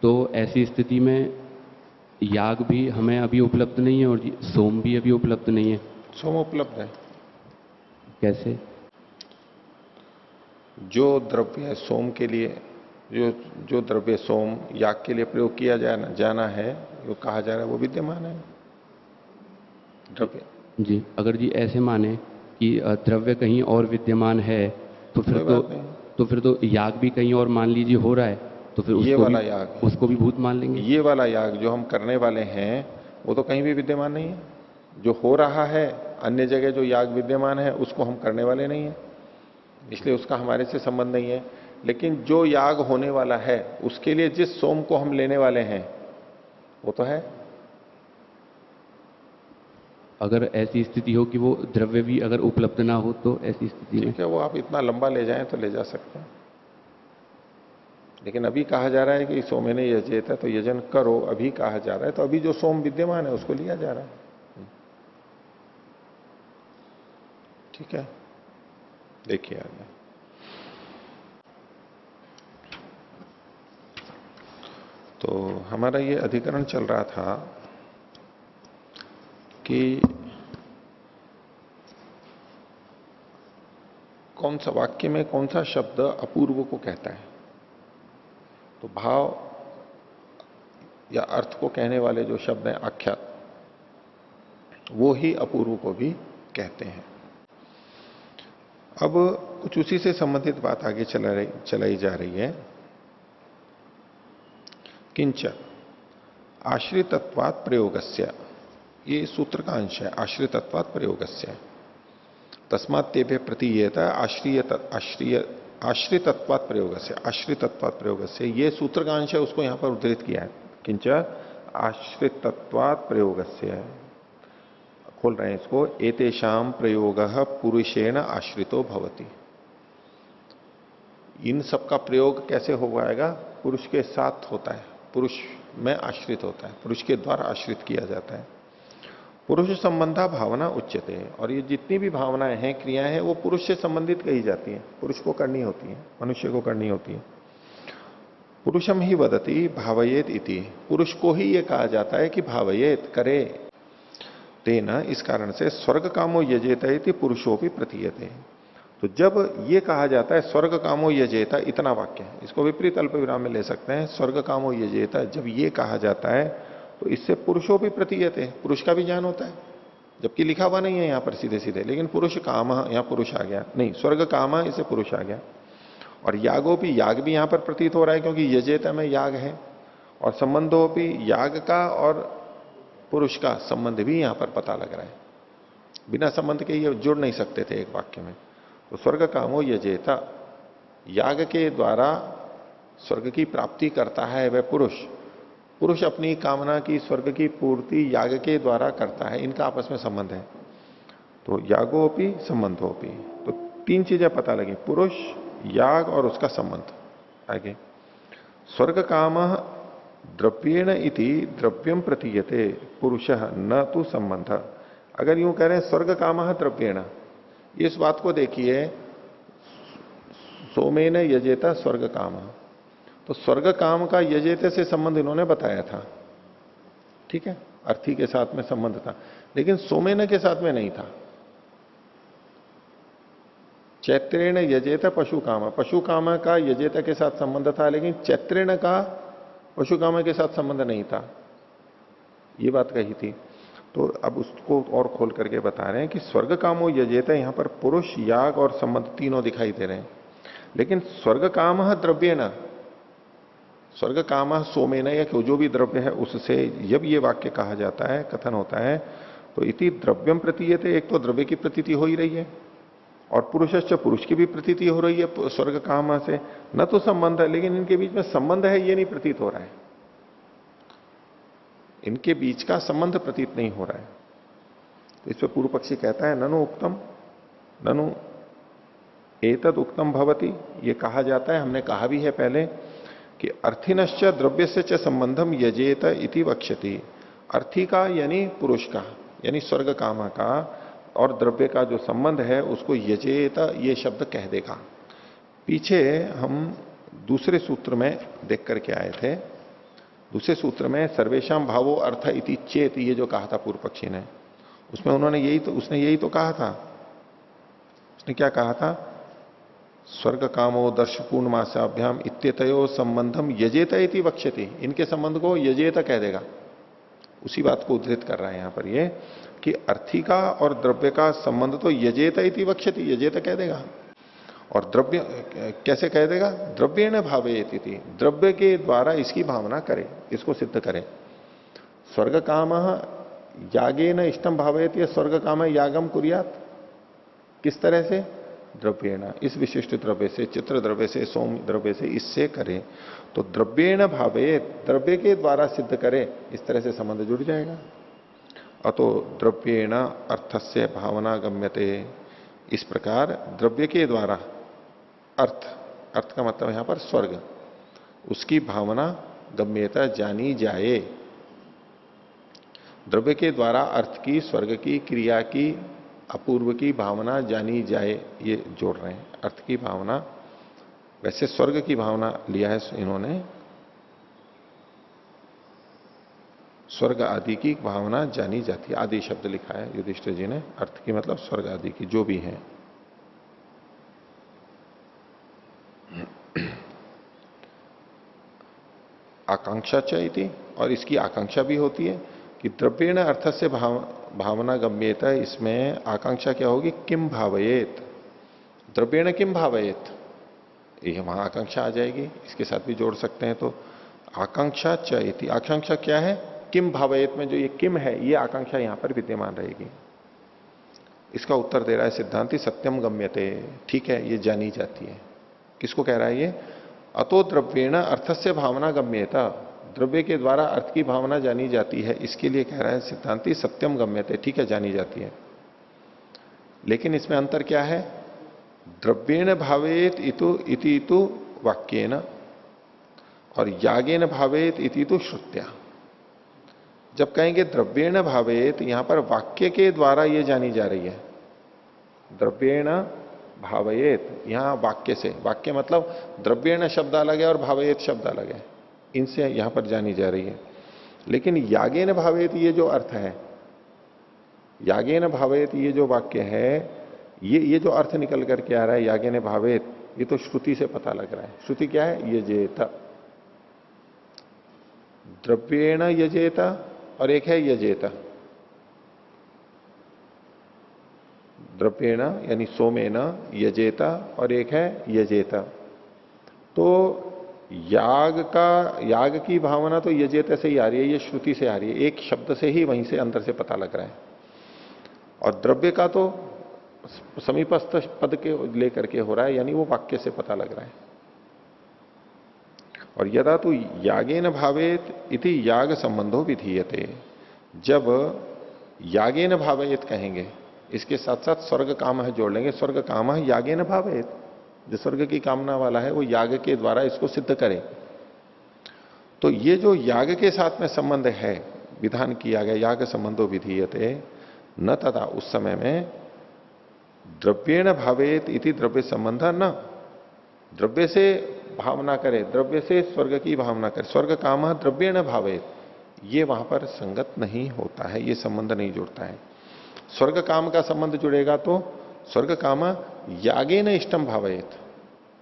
तो ऐसी स्थिति में याग भी हमें अभी उपलब्ध नहीं है और सोम भी अभी उपलब्ध नहीं है। सोम उपलब्ध है। कैसे? जो द्रव्य सोम के लिए, जो द्रव्य सोम याग के लिए प्रयोग किया जाना है, वो कहा जा रहा है, वो विद्यमान है द्रव्य। जी, अगर जी ऐसे माने कि द्रव्य कहीं और विद्यमान है, तो फिर तो याग भी कहीं और मान लीजिए हो रहा है, तो फिर ये उसको वाला भी, याग, उसको भी भूत मान लेंगे। ये वाला याग जो हम करने वाले हैं वो तो कहीं भी विद्यमान नहीं है। जो हो रहा है अन्य जगह जो याग विद्यमान है, उसको हम करने वाले नहीं है, इसलिए उसका हमारे से संबंध नहीं है। लेकिन जो याग होने वाला है उसके लिए जिस सोम को हम लेने वाले हैं वो तो है। अगर ऐसी स्थिति हो कि वो द्रव्य भी अगर उपलब्ध ना हो, तो ऐसी स्थिति में ठीक है, वो आप इतना लंबा ले जाएं तो ले जा सकते हैं, लेकिन अभी कहा जा रहा है कि सोमे ने यजेत है तो यजन करो, अभी कहा जा रहा है, तो अभी जो सोम विद्यमान है उसको लिया जा रहा है। ठीक है, देखिए आगे। तो हमारा ये अधिकरण चल रहा था कि कौन सा वाक्य में कौन सा शब्द अपूर्व को कहता है। तो भाव या अर्थ को कहने वाले जो शब्द हैं आख्यात, वो ही अपूर्व को भी कहते हैं। अब कुछ उसी से संबंधित बात आगे चलाई जा रही है। किंच आश्रितत्वात् प्रयोगस्य, ये सूत्र का अंश है। आश्रितत्वात् प्रयोगस्य तस्मात् तेभ्य प्रतीयेत आश्रितत्वात् प्रयोगस्य, आश्रितत्वात् प्रयोगस्य, ये सूत्र का अंश है, उसको यहां पर उद्धृत किया है। किंच आश्रितत्वात् प्रयोगस्य, खोल रहे हैं इसको, एतेषाम प्रयोगः पुरुषेण आश्रितो भवति। इन सब का प्रयोग कैसे हो पाएगा? पुरुष के साथ होता है, पुरुष में आश्रित होता है, पुरुष के द्वारा आश्रित किया जाता है। पुरुष संबंधा भावना उच्यते, और ये जितनी भी भावनाएं हैं, क्रियाएं हैं, वो पुरुष से संबंधित कही जाती हैं, पुरुष को करनी होती है, मनुष्य को करनी होती है। पुरुषम ही वदति भावयेत इति, पुरुष को ही ये कहा जाता है कि भावयेत करे। तेना, इस कारण से स्वर्ग कामो यजेत इति पुरुषो भी प्रतीयते। तो जब ये कहा जाता है स्वर्ग कामो यजेता, इतना वाक्य है, इसको विपरीत अल्प विराम में ले सकते हैं, स्वर्ग कामो यजेता, जब ये कहा जाता है तो इससे पुरुषो भी प्रतीयते, पुरुष का भी ज्ञान होता है, जबकि लिखा हुआ नहीं है यहां पर सीधे सीधे, लेकिन पुरुष काम, यहां पुरुष आ गया, नहीं स्वर्ग काम, इसे पुरुष आ गया। और यागो भी, याग भी यहां पर प्रतीत हो रहा है क्योंकि यजेता में याग है, और संबंधो भी, याग का और पुरुष का संबंध भी यहां पर पता लग रहा है, बिना संबंध के ये जुड़ नहीं सकते थे एक वाक्य में। तो स्वर्ग कामो यजेता, याग के द्वारा स्वर्ग की प्राप्ति करता है वह पुरुष, पुरुष अपनी कामना की स्वर्ग की पूर्ति याग के द्वारा करता है, इनका आपस में संबंध है। तो यागोपि संबंधोपि, तो तीन चीजें पता लगी, पुरुष, याग और उसका संबंध। आगे स्वर्ग काम द्रव्येण इति द्रव्यम प्रतीयते पुरुषः न तो संबंध। अगर यूं कह रहे हैं स्वर्ग काम द्रव्येण, इस बात को देखिए, सोमेन यजेता स्वर्ग काम, तो स्वर्ग काम का यजेते से संबंध इन्होंने बताया था, ठीक है, अर्थी के साथ में संबंध था, लेकिन सोमेन के साथ में नहीं था। चैत्रेण यजेत पशु काम, पशु काम का यजेत के साथ संबंध था, लेकिन चैत्रेण का पशु काम के साथ संबंध नहीं था, ये बात कही थी। तो अब उसको और खोल करके बता रहे हैं कि स्वर्ग कामो यजेत, यहां पर पुरुष, याग और संबंध तीनों दिखाई दे रहे हैं, लेकिन स्वर्ग काम द्रव्येण, स्वर्ग काम सोमेन, या जो भी द्रव्य है उससे जब ये वाक्य कहा जाता है, कथन होता है, तो इति द्रव्यम प्रतीयते, एक तो द्रव्य की प्रतीति हो ही रही है, और पुरुषश्च, पुरुष की भी प्रतीति हो रही है स्वर्ग काम से, न तो संबंध है, लेकिन इनके बीच में संबंध है ये नहीं प्रतीत हो रहा है, इनके बीच का संबंध प्रतीत नहीं हो रहा है। तो इस पर पूर्व पक्षी कहता है ननु उक्तम, ननु एतद उक्तम भवति, ये कहा जाता है, हमने कहा भी है पहले कि अर्थिनश्च द्रव्य से च संबंधम यजेत इति वक्ष्यति, अर्थी का यानी पुरुष का, यानी स्वर्ग कामा का और द्रव्य का जो संबंध है उसको यजेत ये शब्द कह देगा। पीछे हम दूसरे सूत्र में देख करके आए थे, दूसरे सूत्र में सर्वेशम भावो अर्थ इति चेत, ये जो कहा था पूर्व पक्षी ने, उसमें उन्होंने उसने यही तो कहा था, उसने क्या कहा था, स्वर्ग कामो दर्श पूर्णमासाभ्याम इत्यतयो संबंधम यजेत इति वक्ष्यति, इनके संबंध को यजेत कह देगा। उसी बात को उद्धृत कर रहा है यहां पर ये कि अर्थी का और द्रव्य का संबंध तो यजेत इति वक्ष्यति, यजेत कह देगा। और द्रव्य कैसे कह देगा, द्रव्येण भावयेत इति, द्रव्य के द्वारा इसकी भावना करे, इसको सिद्ध करे। स्वर्ग काम यागेन इष्टम भावयेत, या स्वर्ग काम यागम कुर्यात, किस तरह से, द्रव्येण, इस विशिष्ट द्रव्य से, चित्र द्रव्य से, सोम द्रव्य से, इससे करे। तो द्रव्येण भावयेत, द्रव्य के द्वारा सिद्ध करे, इस तरह से संबंध जुड़ जाएगा। अतो द्रव्येण अर्थस्य भावना गम्यते, इस प्रकार द्रव्य के द्वारा अर्थ, अर्थ का मतलब यहां पर स्वर्ग, उसकी भावना गम्यता जानी जाए, द्रव्य के द्वारा अर्थ की, स्वर्ग की, क्रिया की, अपूर्व की भावना जानी जाए, ये जोड़ रहे हैं, अर्थ की भावना, वैसे स्वर्ग की भावना लिया है इन्होंने, स्वर्ग आदि की भावना जानी जाती है, आदि शब्द लिखा है युधिष्ठिर जी ने, अर्थ की मतलब स्वर्ग आदि की जो भी है। आकांक्षा चाहिए, और इसकी आकांक्षा भी होती है कि द्रव्येण अर्थ से भावना गम्यता, इसमें आकांक्षा क्या होगी, किम भावयेत, द्रव्येण किम भावयेत, ये वहां आकांक्षा आ जाएगी, इसके साथ भी जोड़ सकते हैं। तो आकांक्षा चाहिए, आकांक्षा क्या है, किम भावयेत में जो ये किम है, ये आकांक्षा यहां पर विद्यमान रहेगी। इसका उत्तर दे रहा है सिद्धांति सत्यम गम्यते, ठीक है, ये जानी जाती है। किसको कह रहा है ये, अतो द्रव्येण अर्थस्य भावना गम्यता, द्रव्य के द्वारा अर्थ की भावना जानी जाती है, इसके लिए कह रहा है सिद्धांति सत्यम गम्यते, ठीक है, जानी जाती है। लेकिन इसमें अंतर क्या है, द्रव्येण भावेत इति तु वाक्येन, और यागेन भावेत इति तु श्रुत्या। जब कहेंगे द्रव्येण भावेत, यहां पर वाक्य के द्वारा ये जानी जा रही है, द्रव्येण भावयेत, यहां वाक्य से, वाक्य मतलब द्रव्येण शब्द अलग है और भावयेत शब्द अलग है, इनसे यहां पर जानी जा रही है। लेकिन यागेन भावयेत ये जो अर्थ है, यागेन भावयेत ये जो वाक्य है, ये जो अर्थ निकल करके आ रहा है यागेन भावयेत, ये तो श्रुति से पता लग रहा है। श्रुति क्या है? यजेत, द्रव्येण यजेत, और एक है यजेत, द्रव्येण यानी सोमेन यजेत, और एक है यजेत। तो याग की भावना तो यजेत से ही आ रही है, ये श्रुति से आ रही है, एक शब्द से ही वहीं से अंदर से पता लग रहा है। और द्रव्य का तो समीपस्थ पद के लेकर के हो रहा है, यानी वो वाक्य से पता लग रहा है। और यदा तो यागेन भावेत इति याग संबंधो विधीयते, जब यागेन भावेत कहेंगे, इसके साथ साथ स्वर्ग काम है जोड़ लेंगे, स्वर्ग काम है यागेन भावेत, जो स्वर्ग की कामना वाला है वो याग के द्वारा इसको सिद्ध करे। तो ये जो याग के साथ में संबंध है, विधान किया गया याग संबंधो विधीयते, न तथा उस समय में द्रव्येण भावेत इति द्रव्य संबंध, न द्रव्य से भावना करे, द्रव्य से स्वर्ग की भावना करे, स्वर्ग काम द्रव्येण भावेत, ये वहां पर संगत नहीं होता है, ये संबंध नहीं जुड़ता है। स्वर्ग काम का संबंध जुड़ेगा तो स्वर्ग काम यागेन इष्टम भावेत,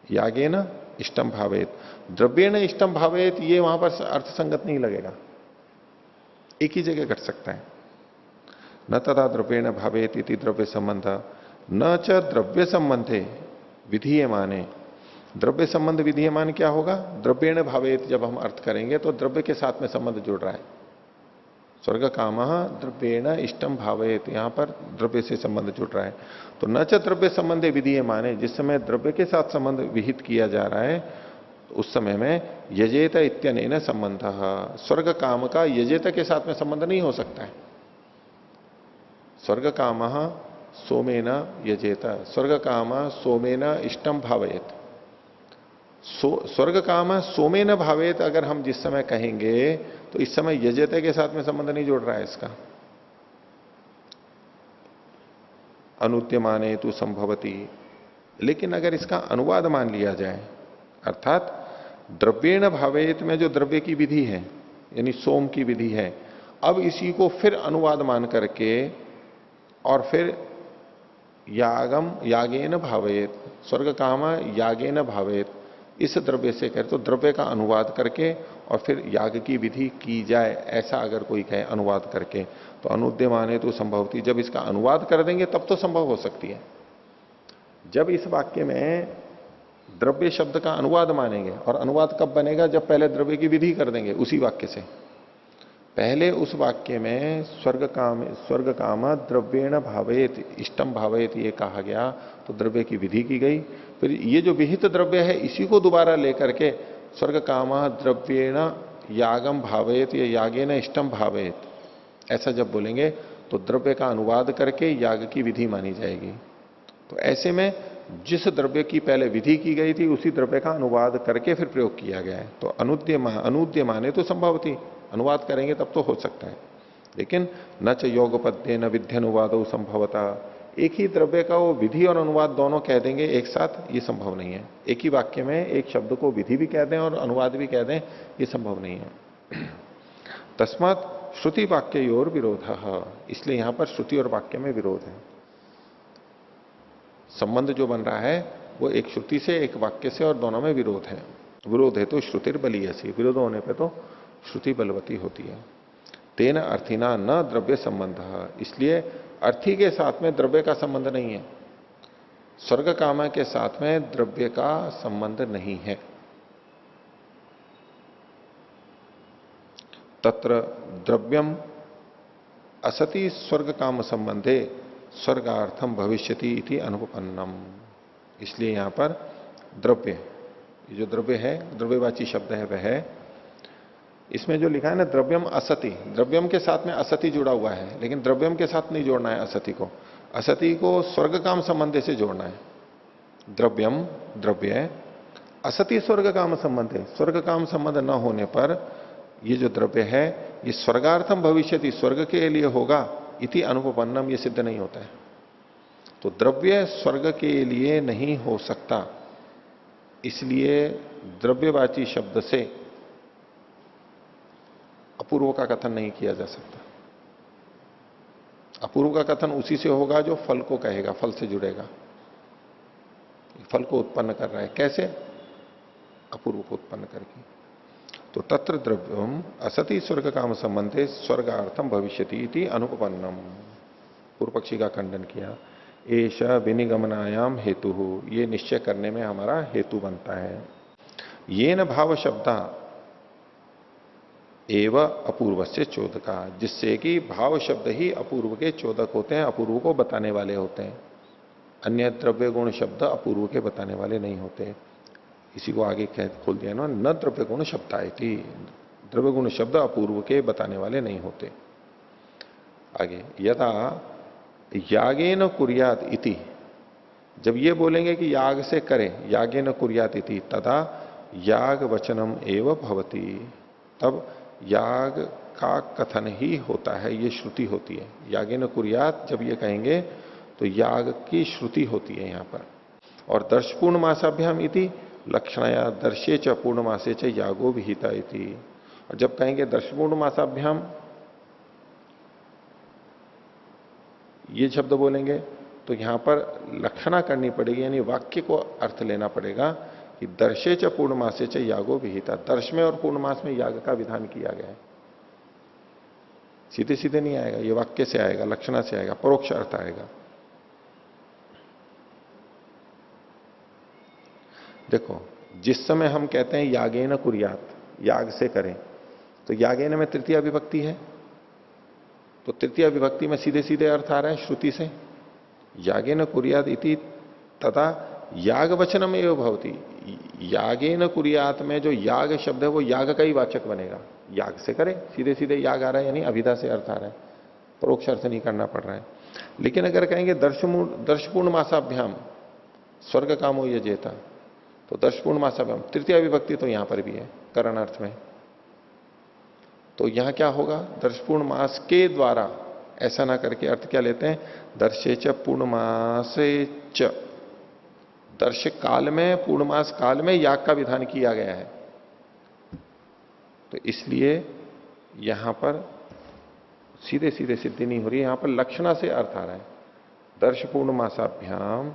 यागेन इष्टम भावेत, द्रव्येण इष्टम भावेत, ये वहां पर अर्थ संगत नहीं लगेगा, एक ही जगह घट सकता है। न तथा द्रव्येण भावेत इति द्रव्य संबंध, न च द्रव्य संबंधे विधीयमाने, द्रव्य संबंध विधीयमान क्या होगा? द्रव्येण भावेत जब हम अर्थ करेंगे तो द्रव्य के साथ में संबंध जुड़ रहा है। स्वर्ग काम द्रव्येण इष्टम भावेत, यहां पर द्रव्य से संबंध जुड़ रहा है। तो न च द्रव्य संबंधे विधीयमाने, जिस समय द्रव्य के साथ संबंध विहित किया जा रहा है उस समय में यजेत इत्यनेन संबंध, स्वर्ग काम का यजेत के साथ में संबंध नहीं हो सकता है। स्वर्ग काम सोमेन यजेत, स्वर्ग काम सोमेन इष्टम भावेत, स्वर्ग काम सोमेन भावेत अगर हम जिस समय कहेंगे तो इस समय यजेते के साथ में संबंध नहीं जोड़ रहा है इसका। अनुद्यमाने तु संभवती, लेकिन अगर इसका अनुवाद मान लिया जाए, अर्थात द्रव्येण भावेत में जो द्रव्य की विधि है यानी सोम की विधि है, अब इसी को फिर अनुवाद मान करके और फिर यागेन भावेत, स्वर्ग काम यागेन भावेत, इस द्रव्य से कहे तो द्रव्य का अनुवाद करके और फिर याग की विधि की जाए, ऐसा अगर कोई कहे अनुवाद करके, तो अनुद्यमाने तो संभवती, जब इसका अनुवाद कर देंगे तब तो संभव हो सकती है। जब इस वाक्य में द्रव्य शब्द का अनुवाद मानेंगे, और अनुवाद कब बनेगा? जब पहले द्रव्य की विधि कर देंगे उसी वाक्य से। पहले उस वाक्य में स्वर्ग काम द्रव्येण भावेत इष्टम भावेत ये कहा गया, तो द्रव्य की विधि की गई। फिर ये जो विहित द्रव्य है इसी को दोबारा लेकर के स्वर्ग काम द्रव्येण यागम भावेत या यागेन इष्टम भावेत, ऐसा जब बोलेंगे तो द्रव्य का अनुवाद करके याग की विधि मानी जाएगी। तो ऐसे में जिस द्रव्य की पहले विधि की गई थी उसी द्रव्य का अनुवाद करके फिर प्रयोग किया गया है। तो अनुद्यमाने तो संभवती, अनुवाद करेंगे तब तो हो सकता है, लेकिन न च योगपद्य न विध्यनुवादो संभवता, एक ही द्रव्य का वो विधि और अनुवाद दोनों कह देंगे एक साथ, ये संभव नहीं है। एक ही वाक्य में एक शब्द को विधि भी कह दें और अनुवाद भी कह दें, ये संभव नहीं है। तस्मात् श्रुति वाक्य और विरोध, इसलिए यहां पर श्रुति और वाक्य में विरोध है। संबंध जो बन रहा है वो एक श्रुति से एक वाक्य से, और दोनों में विरोध है। विरोध है तो श्रुतिर बलीयसी, विरोध होने पे तो श्रुति बलवती होती है। तेन अर्थिना न द्रव्य संबंध, इसलिए अर्थी के साथ में द्रव्य का संबंध नहीं है, स्वर्ग काम के साथ में द्रव्य का संबंध नहीं है। तत्र द्रव्यम असति स्वर्ग काम संबंधे स्वर्गार्थम भविष्यति इति अनुपन्नम, इसलिए यहां पर द्रव्य, ये जो द्रव्य है द्रव्यवाची शब्द है वह है, इसमें जो लिखा है ना द्रव्यम असति, द्रव्यम के साथ में असति जुड़ा हुआ है, लेकिन द्रव्यम के साथ नहीं जोड़ना है असति को, असति को स्वर्ग काम संबंध से जोड़ना है। द्रव्यम द्रव्य, असति स्वर्ग काम संबंध है, स्वर्ग काम संबंध न होने पर ये जो द्रव्य है ये स्वर्गार्थम भविष्यति, स्वर्ग के लिए होगा, इति अनुपन्नम, ये सिद्ध नहीं होता है। तो द्रव्य स्वर्ग के लिए नहीं हो सकता, इसलिए द्रव्यवाची शब्द से अपूर्व का कथन नहीं किया जा सकता। अपूर्व का कथन उसी से होगा जो फल को कहेगा, फल से जुड़ेगा, फल को उत्पन्न कर रहा है। कैसे? अपूर्व को उत्पन्न करके। तो तत्र द्रव्यम असति स्वर्ग काम संबंधे स्वर्गार्थम भविष्यति इति अनुपपन्नम। पूर्व पक्षी का खंडन किया। एष विनिगमनायाम हेतु, ये निश्चय करने में हमारा हेतु बनता है। ये न भाव शब्दा एव अपूर्व से चोदका, जिससे कि भाव शब्द ही अपूर्व के चोदक होते हैं, अपूर्व को बताने वाले होते हैं। अन्य द्रव्य गुण शब्द अपूर्व के बताने वाले नहीं होते। इसी को आगे खोल दिया ना, न द्रव्य गुण शब्द आए थी, द्रव्य गुण शब्द अपूर्व के बताने वाले नहीं होते। आगे यदा यागेन कुर्यात इति, जब ये बोलेंगे कि याग से करें, यागेन कुर्यात इति तदा याग वचनम एव भवति, तब याग का कथन ही होता है, ये श्रुति होती है। यागेन कुर्यात जब ये कहेंगे तो याग की श्रुति होती है यहां पर। और दर्श पूर्णमासाभ्याम इति लक्षणया दर्शे च पूर्णमासे च यागो विहिता इति, और जब कहेंगे दर्श पूर्णमासाभ्याम, ये शब्द बोलेंगे तो यहां पर लक्षणा करनी पड़ेगी, यानी वाक्य को अर्थ लेना पड़ेगा कि दर्शे च पूर्णमासे च यागो विहिता, दर्श में और पूर्णमास में याग का विधान किया गया है। सीधे सीधे नहीं आएगा, ये वाक्य से आएगा, लक्षणा से आएगा, परोक्ष अर्थ आएगा। देखो, जिस समय हम कहते हैं यागेन कुर्यात, याग से करें, तो यागेन में तृतीया विभक्ति है, तो तृतीया विभक्ति में सीधे सीधे अर्थ आ रहा है श्रुति से। यागेन कुर्यात इति तथा याग वचनम एव भवति, यागेन कुर्यात में जो याग शब्द है वो याग का ही वाचक बनेगा। याग से करें, सीधे सीधे याग आ रहा है, यानी अभिधा से अर्थ आ रहा है, परोक्ष अर्थ नहीं करना पड़ रहा है। लेकिन अगर कहेंगे दर्शपूर्ण मासाभ्याम स्वर्ग कामो यजेता, तो दर्शपूर्ण मासाभ्याम तृतीया विभक्ति तो यहां पर भी है करण अर्थ में, तो यहां क्या होगा? दर्शपूर्ण मास के द्वारा, ऐसा ना करके अर्थ क्या लेते हैं? दर्शे च पूर्णमासे च, दर्श काल में, पूर्णमास काल में याग का विधान किया गया है, तो इसलिए यहां पर सीधे सीधे सिद्धि नहीं हो रही, यहां पर लक्षणा से अर्थ आ रहा है। दर्श पूर्णमासाभ्याम,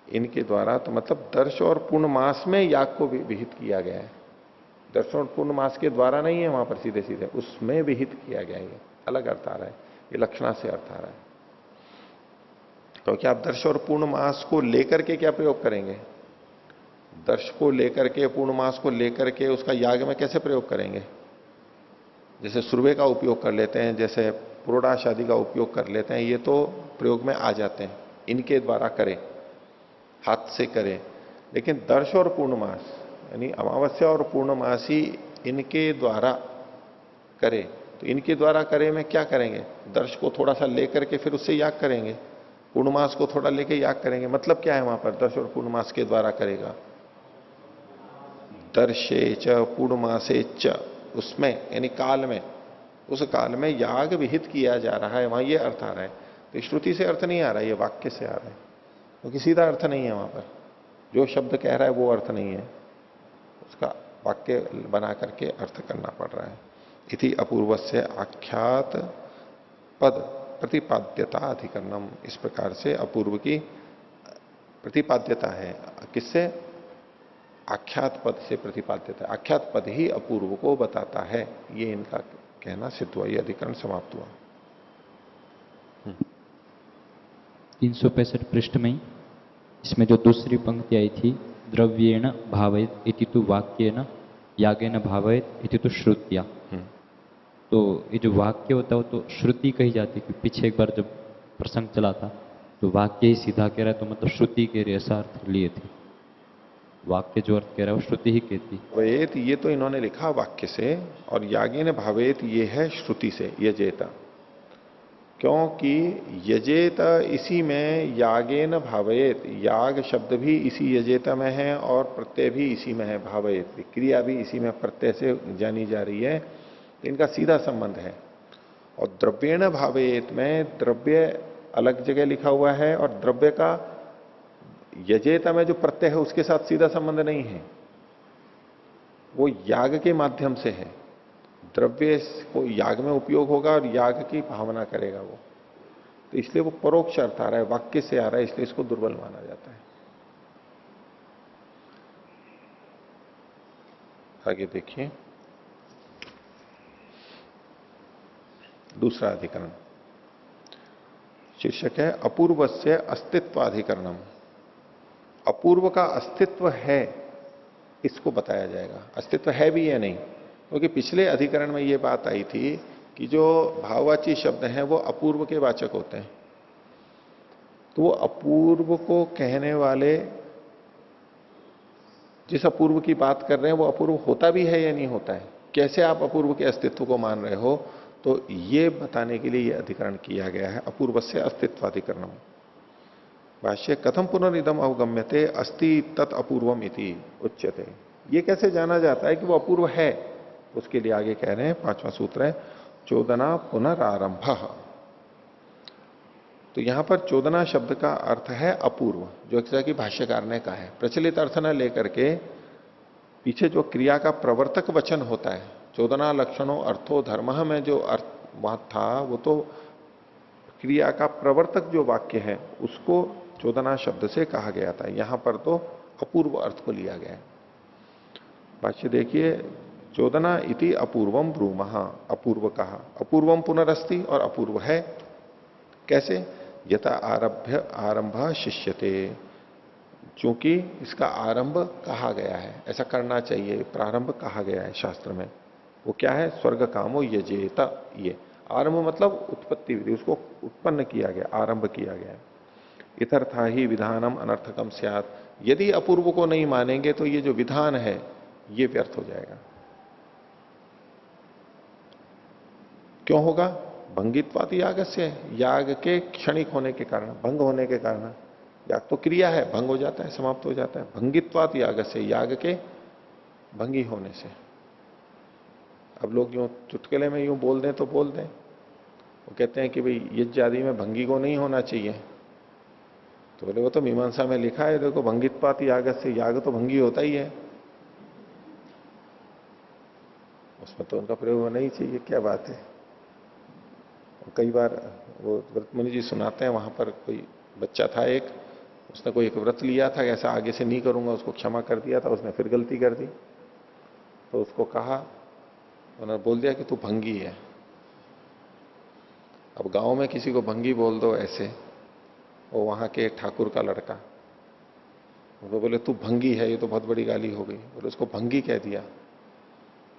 इनके द्वारा, तो मतलब दर्श और पूर्णमास में याग को विहित किया गया है। दर्श और पूर्णमास के द्वारा नहीं है वहां पर सीधे सीधे, उसमें विहित किया गया है, ये अलग अर्थ आ रहा है, ये लक्षणा से अर्थ आ रहा है। क्योंकि आप दर्श और पूर्णमास को लेकर के क्या प्रयोग करेंगे? दर्श को लेकर के, पूर्णमास को लेकर के उसका याग में कैसे प्रयोग करेंगे? जैसे सुरवे का उपयोग कर लेते हैं, जैसे पुरोडाश आदि का उपयोग कर लेते हैं, ये तो प्रयोग में आ जाते हैं, इनके द्वारा करें, हाथ से करें। लेकिन दर्श और पूर्णमास यानी अमावस्या और पूर्णमासी इनके द्वारा करें, तो इनके द्वारा करें में क्या करेंगे? दर्श को थोड़ा सा लेकर के फिर उससे याग करेंगे, पूर्णमास को थोड़ा लेके याग करेंगे। मतलब क्या है वहां पर? दर्श और पूर्णमास के द्वारा करेगा। दर्शे च पूर्णमासे च, उसमें यानी काल में, उस काल में याग विहित किया जा रहा है, वहां ये अर्थ आ रहा है। तो श्रुति से अर्थ नहीं आ रहा है, ये वाक्य से आ रहा है, क्योंकि सीधा अर्थ नहीं है वहां पर, जो शब्द कह रहा है वो अर्थ नहीं है, उसका वाक्य बना करके अर्थ करना पड़ रहा है। इति अपूर्व से आख्यात पद प्रतिपाद्यता अधिकरणम, इस प्रकार से अपूर्व की प्रतिपाद्यता है। किससे? आख्यात पद से प्रतिपाद्यता। आख्यात पद ही अपूर्व को बताता है, ये इनका कहना सिद्ध हुआ, ये अधिकरण समाप्त हुआ। 365 पृष्ठ में इसमें जो दूसरी पंक्ति आई थी, द्रव्येण भावयेत इति तु वाक्येन यागेन भावयेत इति तु श्रुत्या, तो ये जो वाक्य होता है वो तो श्रुति कही जाती है। पीछे एक बार जब प्रसंग चला था तो वाक्य ही सीधा कह रहा है, तो मतलब श्रुति के ऐसा अर्थ लिए थे। वाक्य जो अर्थ कह रहा है वो श्रुति ही कहती। भावेत ये तो इन्होंने लिखा वाक्य से, और यागेन भावेत ये है श्रुति से, यजेता। क्योंकि यजेता इसी में यागेन भावेत, याग शब्द भी इसी यजेता में है और प्रत्यय भी इसी में है, भावेत क्रिया भी इसी में प्रत्यय से जानी जा रही है, इनका सीधा संबंध है। और द्रव्येण भावेत में द्रव्य अलग जगह लिखा हुआ है और द्रव्य का यजेता में जो प्रत्यय है उसके साथ सीधा संबंध नहीं है, वो याग के माध्यम से है। द्रव्य को याग में उपयोग होगा और याग की भावना करेगा वो, तो इसलिए वो परोक्ष अर्थ आ रहा है, वाक्य से आ रहा है, इसलिए इसको दुर्बल माना जाता है। आगे देखिए, दूसरा अधिकरण शीर्षक है अपूर्वस्य अस्तित्वाधिकरणम। अपूर्व का अस्तित्व है इसको बताया जाएगा, अस्तित्व है भी या नहीं, क्योंकि पिछले अधिकरण में यह बात आई थी कि जो भाववाची शब्द हैं वो अपूर्व के वाचक होते हैं। तो वो अपूर्व को कहने वाले जिस अपूर्व की बात कर रहे हैं वो अपूर्व होता भी है या नहीं होता है, कैसे आप अपूर्व के अस्तित्व को मान रहे हो, तो ये बताने के लिए यह अधिकरण किया गया है, अपूर्वस्य अस्तित्वाधिकरणम। भाष्य कथम पुनरिदम अवगम्यते अस्ति तत् अपूर्वम इति उच्यते। ये कैसे जाना जाता है कि वो अपूर्व है, उसके लिए आगे कह रहे हैं 5वां सूत्र है चोदना पुनरारंभ। तो यहां पर चोदना शब्द का अर्थ है अपूर्व, जो कि भाष्यकार ने कहा है। प्रचलित अर्थ न लेकर के पीछे जो क्रिया का प्रवर्तक वचन होता है, चोदना लक्षणों अर्थो धर्म में जो अर्थ वहां था, वो तो क्रिया का प्रवर्तक जो वाक्य है उसको चोदना शब्द से कहा गया था, यहां पर तो अपूर्व अर्थ को लिया गया है। भाष्य देखिए, चोदना इति अपूर्वम ब्रूमः, अपूर्व कहा, अपूर्वम पुनरस्ति और अपूर्व है। कैसे? यथा आरभ्य आरंभ शिष्यते, चूंकि इसका आरंभ कहा गया है, ऐसा करना चाहिए, प्रारंभ कहा गया है शास्त्र में। वो क्या है? स्वर्ग कामो यजेता, ये आरंभ मतलब उत्पत्ति विधि, उसको उत्पन्न किया गया, आरंभ किया गया। इतर्था ही विधानम अनर्थकम स्यात्, यदि अपूर्व को नहीं मानेंगे तो ये जो विधान है ये व्यर्थ हो जाएगा। क्यों होगा? भंगित्वात याग से, याग के क्षणिक होने के कारण, भंग होने के कारण। याग तो क्रिया है, भंग हो जाता है, समाप्त हो जाता है। भंगित्वात याग से, याग के भंगी होने से। अब लोग यूं चुटकुले में यूं बोल दें तो बोल दें, वो कहते हैं कि भाई यज्ञ आदि में भंगी को नहीं होना चाहिए, तो बोले वो तो मीमांसा में लिखा है, देखो भंगित्वात याग से, याग तो भंगी होता ही है, उसमें तो उनका प्रयोग होना ही चाहिए, क्या बात है। कई बार वो व्रतमुनि जी सुनाते हैं, वहां पर कोई बच्चा था एक, उसने कोई एक व्रत लिया था, ऐसा आगे से नहीं करूंगा, उसको क्षमा कर दिया था, उसने फिर गलती कर दी, तो उसको कहा, उन्होंने बोल दिया कि तू भंगी है। अब गांव में किसी को भंगी बोल दो ऐसे, वो वहां के ठाकुर का लड़का, वो बोले तू भंगी है, ये तो बहुत बड़ी गाली हो गई। बोले उसको भंगी कह दिया।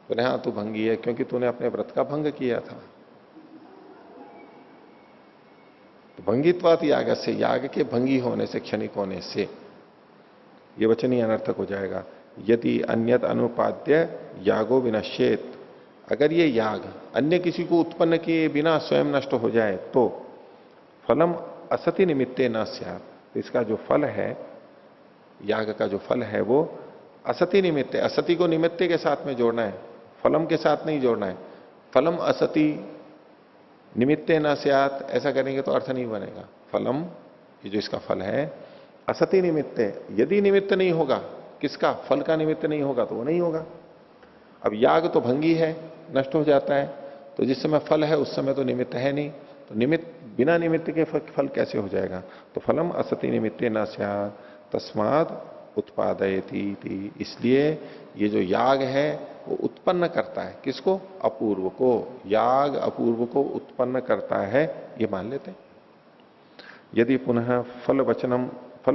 बोले हाँ तू भंगी है क्योंकि तूने अपने व्रत का भंग किया था। तो भंगित्वात याग से, याग के भंगी होने से, क्षणिक होने से, ये वचन ही अनर्थक हो जाएगा। यदि अन्यत अनुपाद्य यागो विनश्येत, अगर ये याग अन्य किसी को उत्पन्न किए बिना स्वयं नष्ट हो जाए तो फलम असति निमित्ते न स्यात्, तो इसका जो फल है, याग का जो फल है वो असति निमित्ते, असति को निमित्ते के साथ में जोड़ना है, फलम के साथ नहीं जोड़ना है। फलम असति निमित्ते न स्यात्, ऐसा करेंगे तो अर्थ नहीं बनेगा। फलम, ये जो इसका फल है, असति निमित्ते, यदि निमित्त नहीं होगा, किसका? फल का निमित्त नहीं होगा तो वो नहीं होगा। अब याग तो भंगी है, नष्ट हो जाता है, तो जिस समय फल है उस समय तो निमित्त है नहीं, तो निमित्त, बिना निमित्त के फल कैसे हो जाएगा? तो फलम असति निमित्ते न स्यात् तस्माद् उत्पादयति, इसलिए ये जो याग है वो उत्पन्न करता है, किसको? अपूर्व को। याग अपूर्व को उत्पन्न करता है, ये मान लेते हैं। यदि पुनः फल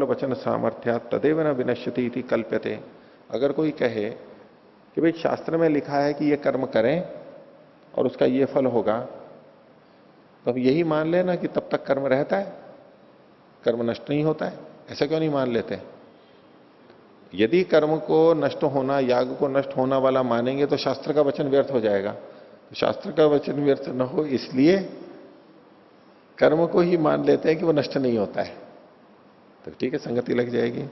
वचन सामर्थ्या तदेव न विनश्यति इति कल्प्यते, अगर कोई कहे कि भाई शास्त्र में लिखा है कि ये कर्म करें और उसका ये फल होगा, तो अब यही मान लेना कि तब तक कर्म रहता है, कर्म नष्ट नहीं होता है, ऐसा क्यों नहीं मान लेते? यदि कर्म को नष्ट होना, याग को नष्ट होना वाला मानेंगे तो शास्त्र का वचन व्यर्थ हो जाएगा। तो शास्त्र का वचन व्यर्थ न हो इसलिए कर्म को ही मान लेते हैं कि वो नष्ट नहीं होता है, तो ठीक है, संगति लग जाएगी।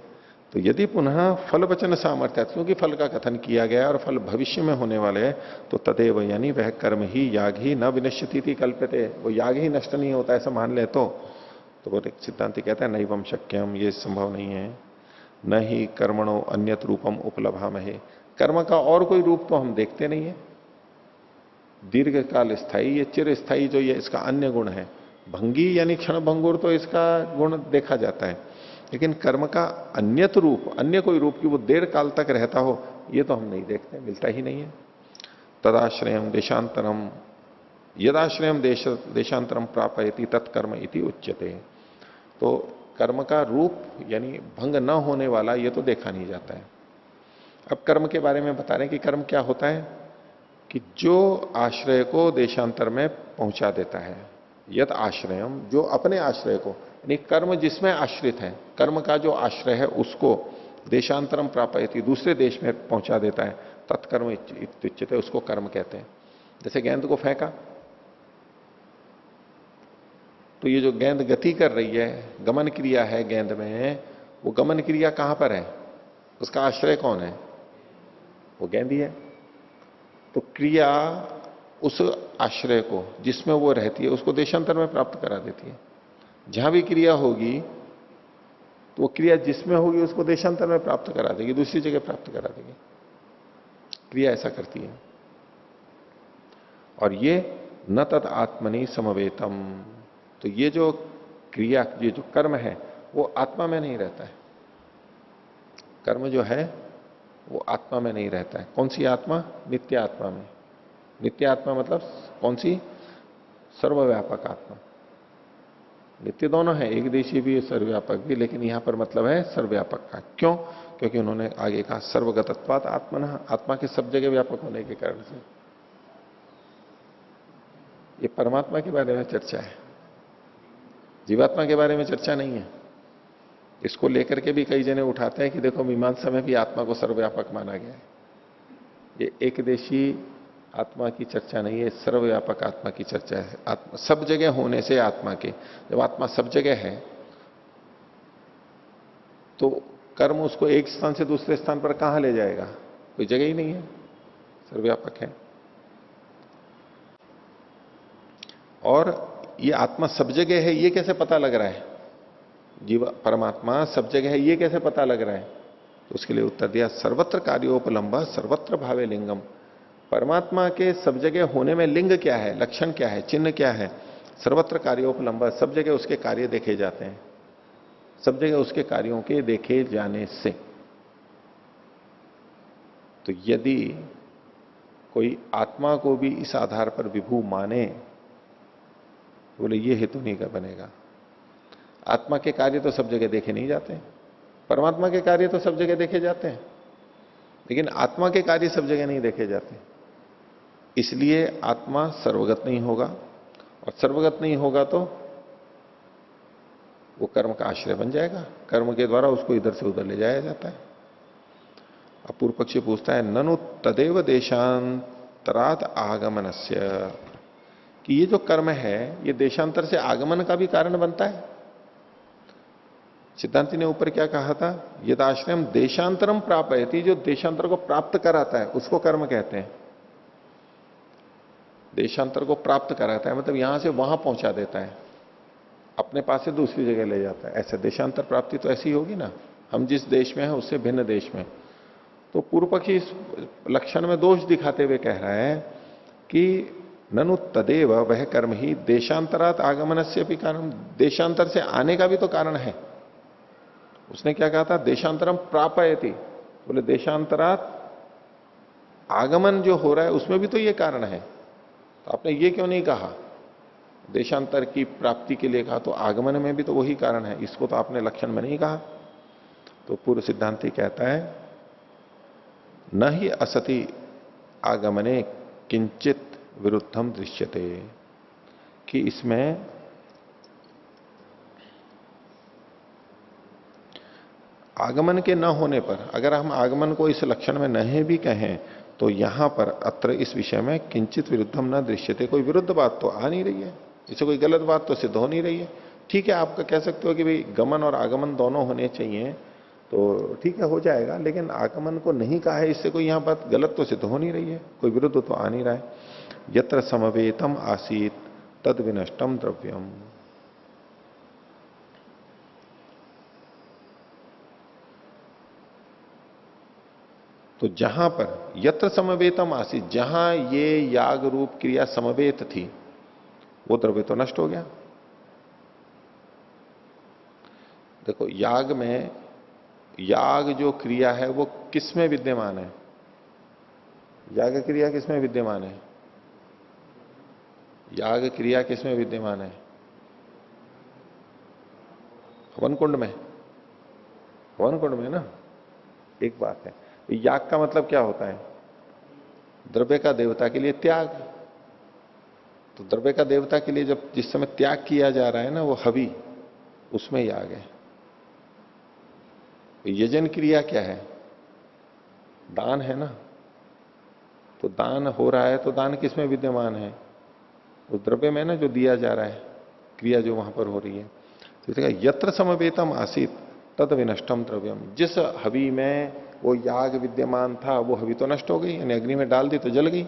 तो यदि पुनः फल वचन सामर्थ्य, क्योंकि फल का कथन किया गया और फल भविष्य में होने वाले हैं, तो तदेव, यानी वह कर्म ही याग ही न विनश्यति कल्प्यते, वो याग ही नष्ट नहीं होता ऐसा मान ले तो तो वो एक सिद्धांति कहता है नैवम शक्यम, ये संभव नहीं है। न ही कर्मणो अन्यत रूपम उपलभामहे, कर्म का और कोई रूप तो हम देखते नहीं है। दीर्घ काल स्थायी, ये चिर स्थायी जो ये इसका अन्य गुण है। भंगी यानी क्षण भंगुर तो इसका गुण देखा जाता है, लेकिन कर्म का अन्यत रूप, अन्य कोई रूप की वो देर काल तक रहता हो, ये तो हम नहीं देखते, मिलता ही नहीं है। तदाश्रयम देशांतरम, यदाश्रयम देशांतरम प्रापयति तत्कर्म इति उच्यते। तो कर्म का रूप यानी भंग न होने वाला ये तो देखा नहीं जाता है। अब कर्म के बारे में बता रहे हैं कि कर्म क्या होता है कि जो आश्रय को देशांतर में पहुंचा देता है। यद आश्रयम, जो अपने आश्रय को, यानी कर्म जिसमें आश्रित है, कर्म का जो आश्रय है उसको देशांतरम प्रापयति, दूसरे देश में पहुंचा देता है, तत्कर्म इत्युच्यते, उसको कर्म कहते हैं। जैसे गेंद को फेंका तो ये जो गेंद गति कर रही है, गमन क्रिया है गेंद में, वो गमन क्रिया कहां पर है? उसका आश्रय कौन है? वो गेंद ही है। तो क्रिया उस आश्रय को जिसमें वो रहती है उसको देशांतर में प्राप्त करा देती है। जहां भी क्रिया होगी तो वो क्रिया जिसमें होगी उसको देशांतर में प्राप्त करा देगी, दूसरी जगह प्राप्त करा देगी। क्रिया ऐसा करती है। और ये न तद आत्मनि समवेतम, तो ये जो क्रिया, ये जो कर्म है वो आत्मा में नहीं रहता है। कर्म जो है वो आत्मा में नहीं रहता है। कौन सी आत्मा? नित्य आत्मा में। नित्य आत्मा मतलब कौन सी? सर्वव्यापक आत्मा। नित्य दोनों है, एक देशी भी सर्वव्यापक भी, लेकिन यहां पर मतलब है सर्वव्यापक का। क्यों? क्योंकि उन्होंने आगे कहा सर्वगतत्वात् आत्मनः, आत्मा के सब जगह व्यापक होने के कारण से। ये परमात्मा के बारे में चर्चा है, जीवात्मा के बारे में चर्चा नहीं है। इसको लेकर के भी कई जने उठाते हैं कि देखो मीमांसा में भी आत्मा को सर्वव्यापक माना गया है। ये एक देशी आत्मा की चर्चा नहीं है, सर्वव्यापक आत्मा की चर्चा है। आत्मा सब जगह होने से आत्मा के, जब आत्मा सब जगह है तो कर्म उसको एक स्थान से दूसरे स्थान पर कहां ले जाएगा? कोई जगह ही नहीं है, सर्वव्यापक है। और ये आत्मा सब जगह है ये कैसे पता लग रहा है? जीव परमात्मा सब जगह है ये कैसे पता लग रहा है? तो उसके लिए उत्तर दिया सर्वत्र कार्योपलंब सर्वत्र भावे लिंगम। परमात्मा के सब जगह होने में लिंग क्या है, लक्षण क्या है, चिन्ह क्या है? सर्वत्र कार्योपलंब, सब जगह उसके कार्य देखे जाते हैं, सब जगह उसके कार्यों के देखे जाने से। तो यदि कोई आत्मा को भी इस आधार पर विभू माने, बोले ये हेतु नहीं का बनेगा। आत्मा के कार्य तो सब जगह देखे नहीं जाते हैं, परमात्मा के कार्य तो सब जगह देखे जाते हैं, लेकिन आत्मा के कार्य सब जगह नहीं देखे जाते। इसलिए आत्मा सर्वगत नहीं होगा, और सर्वगत नहीं होगा तो वो कर्म का आश्रय बन जाएगा, कर्म के द्वारा उसको इधर से उधर ले जाया जाता है। अब पूर्व पक्षी पूछता है ननु तदेव देशांतरात आगमनस्य, कि ये जो कर्म है ये देशांतर से आगमन का भी कारण बनता है। सिद्धांति ने ऊपर क्या कहा था? यदाश्रयम देशांतरम प्रापयति, जो देशांतर को प्राप्त कराता है उसको कर्म कहते हैं। देशांतर को प्राप्त कराता है मतलब यहां से वहां पहुंचा देता है, अपने पास से दूसरी जगह ले जाता है। ऐसे देशांतर प्राप्ति तो ऐसी होगी ना, हम जिस देश में हैं उससे भिन्न देश में। तो पूर्व पक्षी इस लक्षण में दोष दिखाते हुए कह रहा है कि ननु तदेव, वह कर्म ही देशांतरात आगमनस्य भी कारण, देशांतर से आने का भी तो कारण है। उसने क्या कहा था? देशांतरम प्रापयति, बोले देशांतरात आगमन जो हो रहा है उसमें भी तो ये कारण है। तो आपने ये क्यों नहीं कहा देशांतर की प्राप्ति के लिए कहा? तो आगमन में भी तो वही कारण है, इसको तो आपने लक्षण में नहीं कहा। तो पूर्व सिद्धांति कहता है न ही असति आगमने किंचित विरुद्धम दृश्यते, कि इसमें आगमन के न होने पर, अगर हम आगमन को इस लक्षण में नहीं भी कहें तो यहां पर अत्र इस विषय में किंचित विरुद्धम न दृश्यते, कोई विरुद्ध बात तो आ नहीं रही है, इससे कोई गलत बात तो सिद्ध हो नहीं रही है। ठीक है, आपका कह सकते हो कि भाई गमन और आगमन दोनों होने चाहिए, तो ठीक है हो जाएगा, लेकिन आगमन को नहीं कहा है इससे कोई यहां बात गलत तो सिद्ध हो नहीं रही है, कोई विरुद्ध तो आ नहीं रहा है। यत्र समवेतम आसीत तद विनष्टम द्रव्यम, तो जहां पर यत्र समवेतम आसी, जहां ये याग रूप क्रिया समवेत थी, वो द्रव्य तो नष्ट हो गया। देखो याग में, याग जो क्रिया है वो किस में विद्यमान है? याग क्रिया किस में विद्यमान है? याग क्रिया किस में विद्यमान है? हवन कुंड में। हवन कुंड में ना। एक बात है, याग का मतलब क्या होता है? द्रव्य का देवता के लिए त्याग। तो द्रव्य का देवता के लिए जब जिस समय त्याग किया जा रहा है ना, वो हवि, उसमें याग है। तो यजन क्रिया क्या है? दान है ना। तो दान हो रहा है, तो दान किस में विद्यमान है? उस द्रव्य में ना, जो दिया जा रहा है, क्रिया जो वहां पर हो रही है। तो इसका यत्र समवेतम आसित तद विनष्टम द्रव्यम, जिस हवि में वो याग विद्यमान था, वो हवि तो नष्ट हो गई, यानी अग्नि में डाल दी तो जल गई।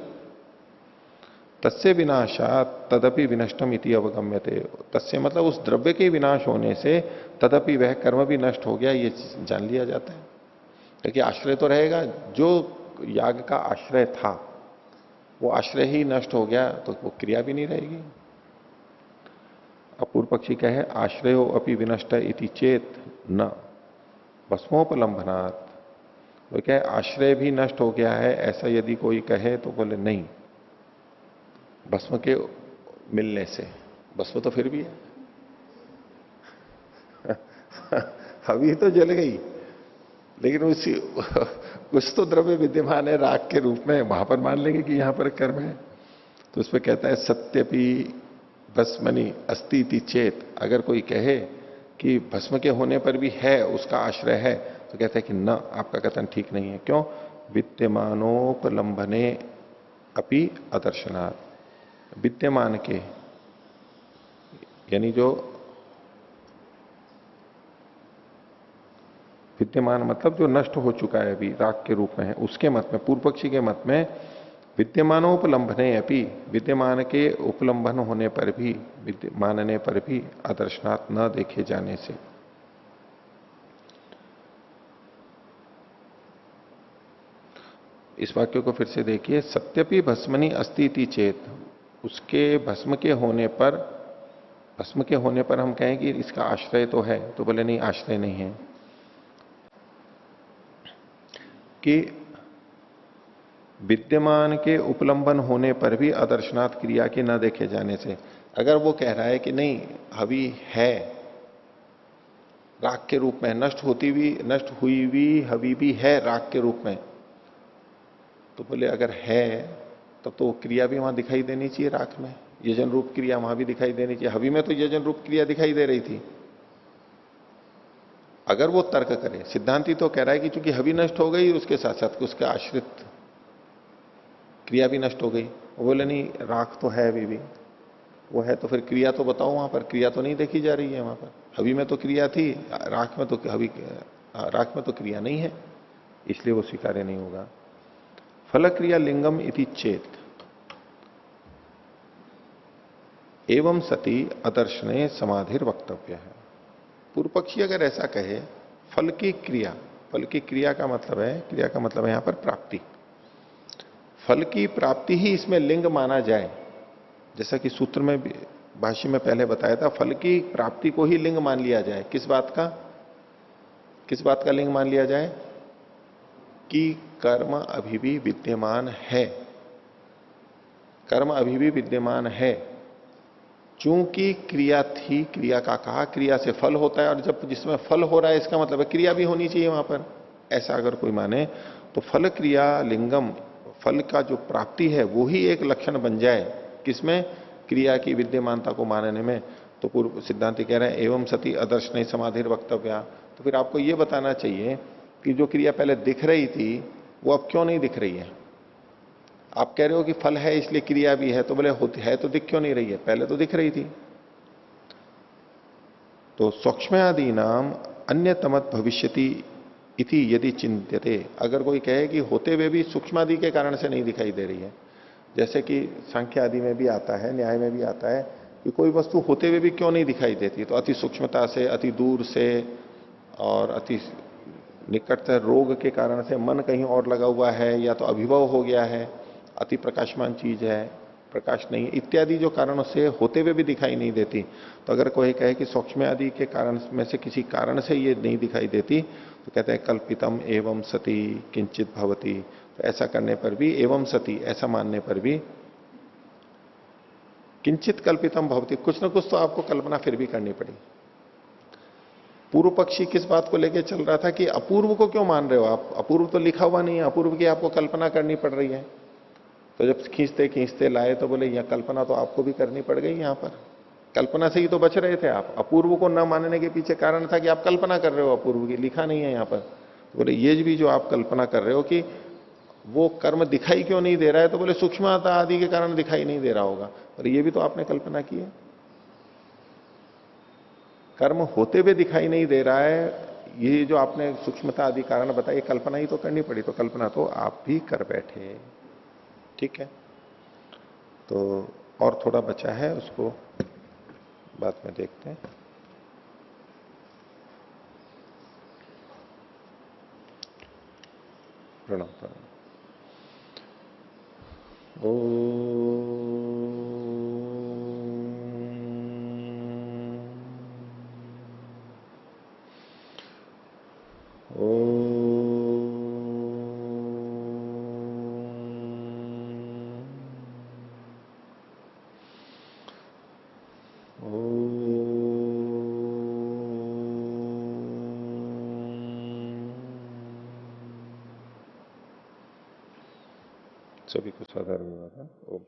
तस्य विनाशात तदपि विनष्टम इति अवगम्यते। तस्य मतलब उस द्रव्य के विनाश होने से तदपि वह कर्म भी नष्ट हो गया, ये जान लिया जाता है। क्योंकि आश्रय तो रहेगा, जो याग का आश्रय था वो आश्रय ही नष्ट हो गया, तो वो क्रिया भी नहीं रहेगी। अब पूर्व पक्षी कहे आश्रयो अपि विनष्ट इति चेत न भस्मोपलंबनात्, वो कहे आश्रय भी नष्ट हो गया है, ऐसा यदि कोई कहे तो बोले नहीं, भस्म के मिलने से। भस्म तो फिर भी है हवि तो जल गई, लेकिन उसी कुछ तो द्रव्य विद्यमान है राग के रूप में, वहां पर मान लेंगे कि यहां पर कर्म है। तो उसमें कहता है सत्यपि भस्मनि अस्ति इति चेत, अगर कोई कहे कि भस्म के होने पर भी है, उसका आश्रय है, तो कहता है कि न, आपका कथन ठीक नहीं है। क्यों? विद्यमानोपलंबने अपि अदर्शनात्, विद्यमान के, यानी जो विद्यमान मतलब जो नष्ट हो चुका है अभी राग के रूप में है, उसके मत में, पूर्व पक्षी के मत में विद्यमानोपलंबने अपि, विद्यमान के उपलंबन होने पर भी, मानने पर भी अदर्शनात्, न देखे जाने से। इस वाक्य को फिर से देखिए, सत्यपि भस्मनि अस्ति इति चेत, उसके भस्म के होने पर, भस्म के होने पर हम कहें कि इसका आश्रय तो है, तो बोले नहीं, आश्रय नहीं है। कि विद्यमान के उपलंबन होने पर भी अदर्शनात्, क्रिया के न देखे जाने से। अगर वो कह रहा है कि नहीं, हवि है, राग के रूप में नष्ट होती हुई, नष्ट हुई हुई हवि भी है राग के रूप में, तो बोले अगर है तब तो क्रिया भी वहां दिखाई देनी चाहिए राग में, यजन रूप क्रिया वहां भी दिखाई देनी चाहिए। हवि में तो यजन रूप क्रिया दिखाई दे रही थी। अगर वो तर्क करे, सिद्धांती तो कह रहा है कि चूंकि हवि नष्ट हो गई, उसके साथ साथ उसके आश्रित क्रिया भी नष्ट हो गई। वो बोले नहीं, राग तो है अभी भी, वो है तो फिर क्रिया तो बताओ, वहां पर क्रिया तो नहीं देखी जा रही है। वहां पर हवि में तो क्रिया थी, राग में तो हवि, राग में तो क्रिया नहीं है, इसलिए वो स्वीकार्य नहीं होगा। फल क्रिया लिंगम इति चेत एवं सती अदर्शने समाधिर वक्तव्य है। पूर्व पक्षी अगर ऐसा कहे, फल की क्रिया, फल की क्रिया का मतलब है, क्रिया का मतलब है यहां पर प्राप्ति, फल की प्राप्ति ही इसमें लिंग माना जाए, जैसा कि सूत्र में भाष्य में पहले बताया था, फल की प्राप्ति को ही लिंग मान लिया जाए। किस बात का, किस बात का लिंग मान लिया जाए? कि कर्म अभी भी विद्यमान है, कर्म अभी भी विद्यमान है। चूंकि क्रिया थी, क्रिया का कहा, क्रिया से फल होता है, और जब जिसमें फल हो रहा है, इसका मतलब है क्रिया भी होनी चाहिए वहां पर। ऐसा अगर कोई माने तो फल क्रिया लिंगम, फल का जो प्राप्ति है वो ही एक लक्षण बन जाए, किसमें? क्रिया की विद्यमानता को मानने में। तो पूर्व सिद्धांत कह रहे हैं एवं सती आदर्श नहीं समाधिर वक्तव्या, तो फिर आपको यह बताना चाहिए कि जो क्रिया पहले दिख रही थी वो अब क्यों नहीं दिख रही है। आप कह रहे हो कि फल है इसलिए क्रिया भी है, तो बोले होती है तो दिख क्यों नहीं रही है? पहले तो दिख रही थी। तो सूक्ष्मादि नाम अन्यतमत भविष्यति इति यदि चिंत्यते, अगर कोई कहे कि होते हुए भी सूक्ष्मादि के कारण से नहीं दिखाई दे रही है, जैसे कि सांख्य आदि में भी आता है, न्याय में भी आता है कि कोई वस्तु होते हुए भी क्यों नहीं दिखाई देती, तो अति सूक्ष्मता से, अति दूर से और अति निकटतम रोग के कारण से मन कहीं और लगा हुआ है, या तो अभिभव हो गया है, अति प्रकाशमान चीज है, प्रकाश नहीं, इत्यादि जो कारणों से होते हुए भी दिखाई नहीं देती। तो अगर कोई कहे कि सूक्ष्म आदि के कारण में से किसी कारण से ये नहीं दिखाई देती, तो कहते हैं कल्पितम एवं सती किंचित भवती। तो ऐसा करने पर भी, एवं सती ऐसा मानने पर भी, किंचित कल्पितम भवती, कुछ ना कुछ तो आपको कल्पना फिर भी करनी पड़ी। पूर्व पक्षी किस बात को लेकर चल रहा था कि अपूर्व को क्यों मान रहे हो आप, अपूर्व तो लिखा हुआ नहीं है, अपूर्व की आपको कल्पना करनी पड़ रही है। तो जब खींचते खींचते लाए तो बोले यह कल्पना तो आपको भी करनी पड़ गई, यहां पर कल्पना से ही तो बच रहे थे आप। अपूर्व को न मानने के पीछे कारण था कि आप कल्पना कर रहे हो अपूर्व की, लिखा नहीं है यहां पर। तो बोले ये भी जो आप कल्पना कर रहे हो कि वो कर्म दिखाई क्यों नहीं दे रहा है, तो बोले सूक्ष्मता आदि के कारण दिखाई नहीं दे रहा होगा, और ये भी तो आपने कल्पना की है। कर्म होते हुए दिखाई नहीं दे रहा है, ये जो आपने सूक्ष्मता आदि कारण बताया, कल्पना ही तो करनी पड़ी, तो कल्पना तो आप भी कर बैठे। ठीक है, तो और थोड़ा बचा है, उसको बाद में देखते हैं। प्रणाम प्रणाम। सभी को साधारण ओम।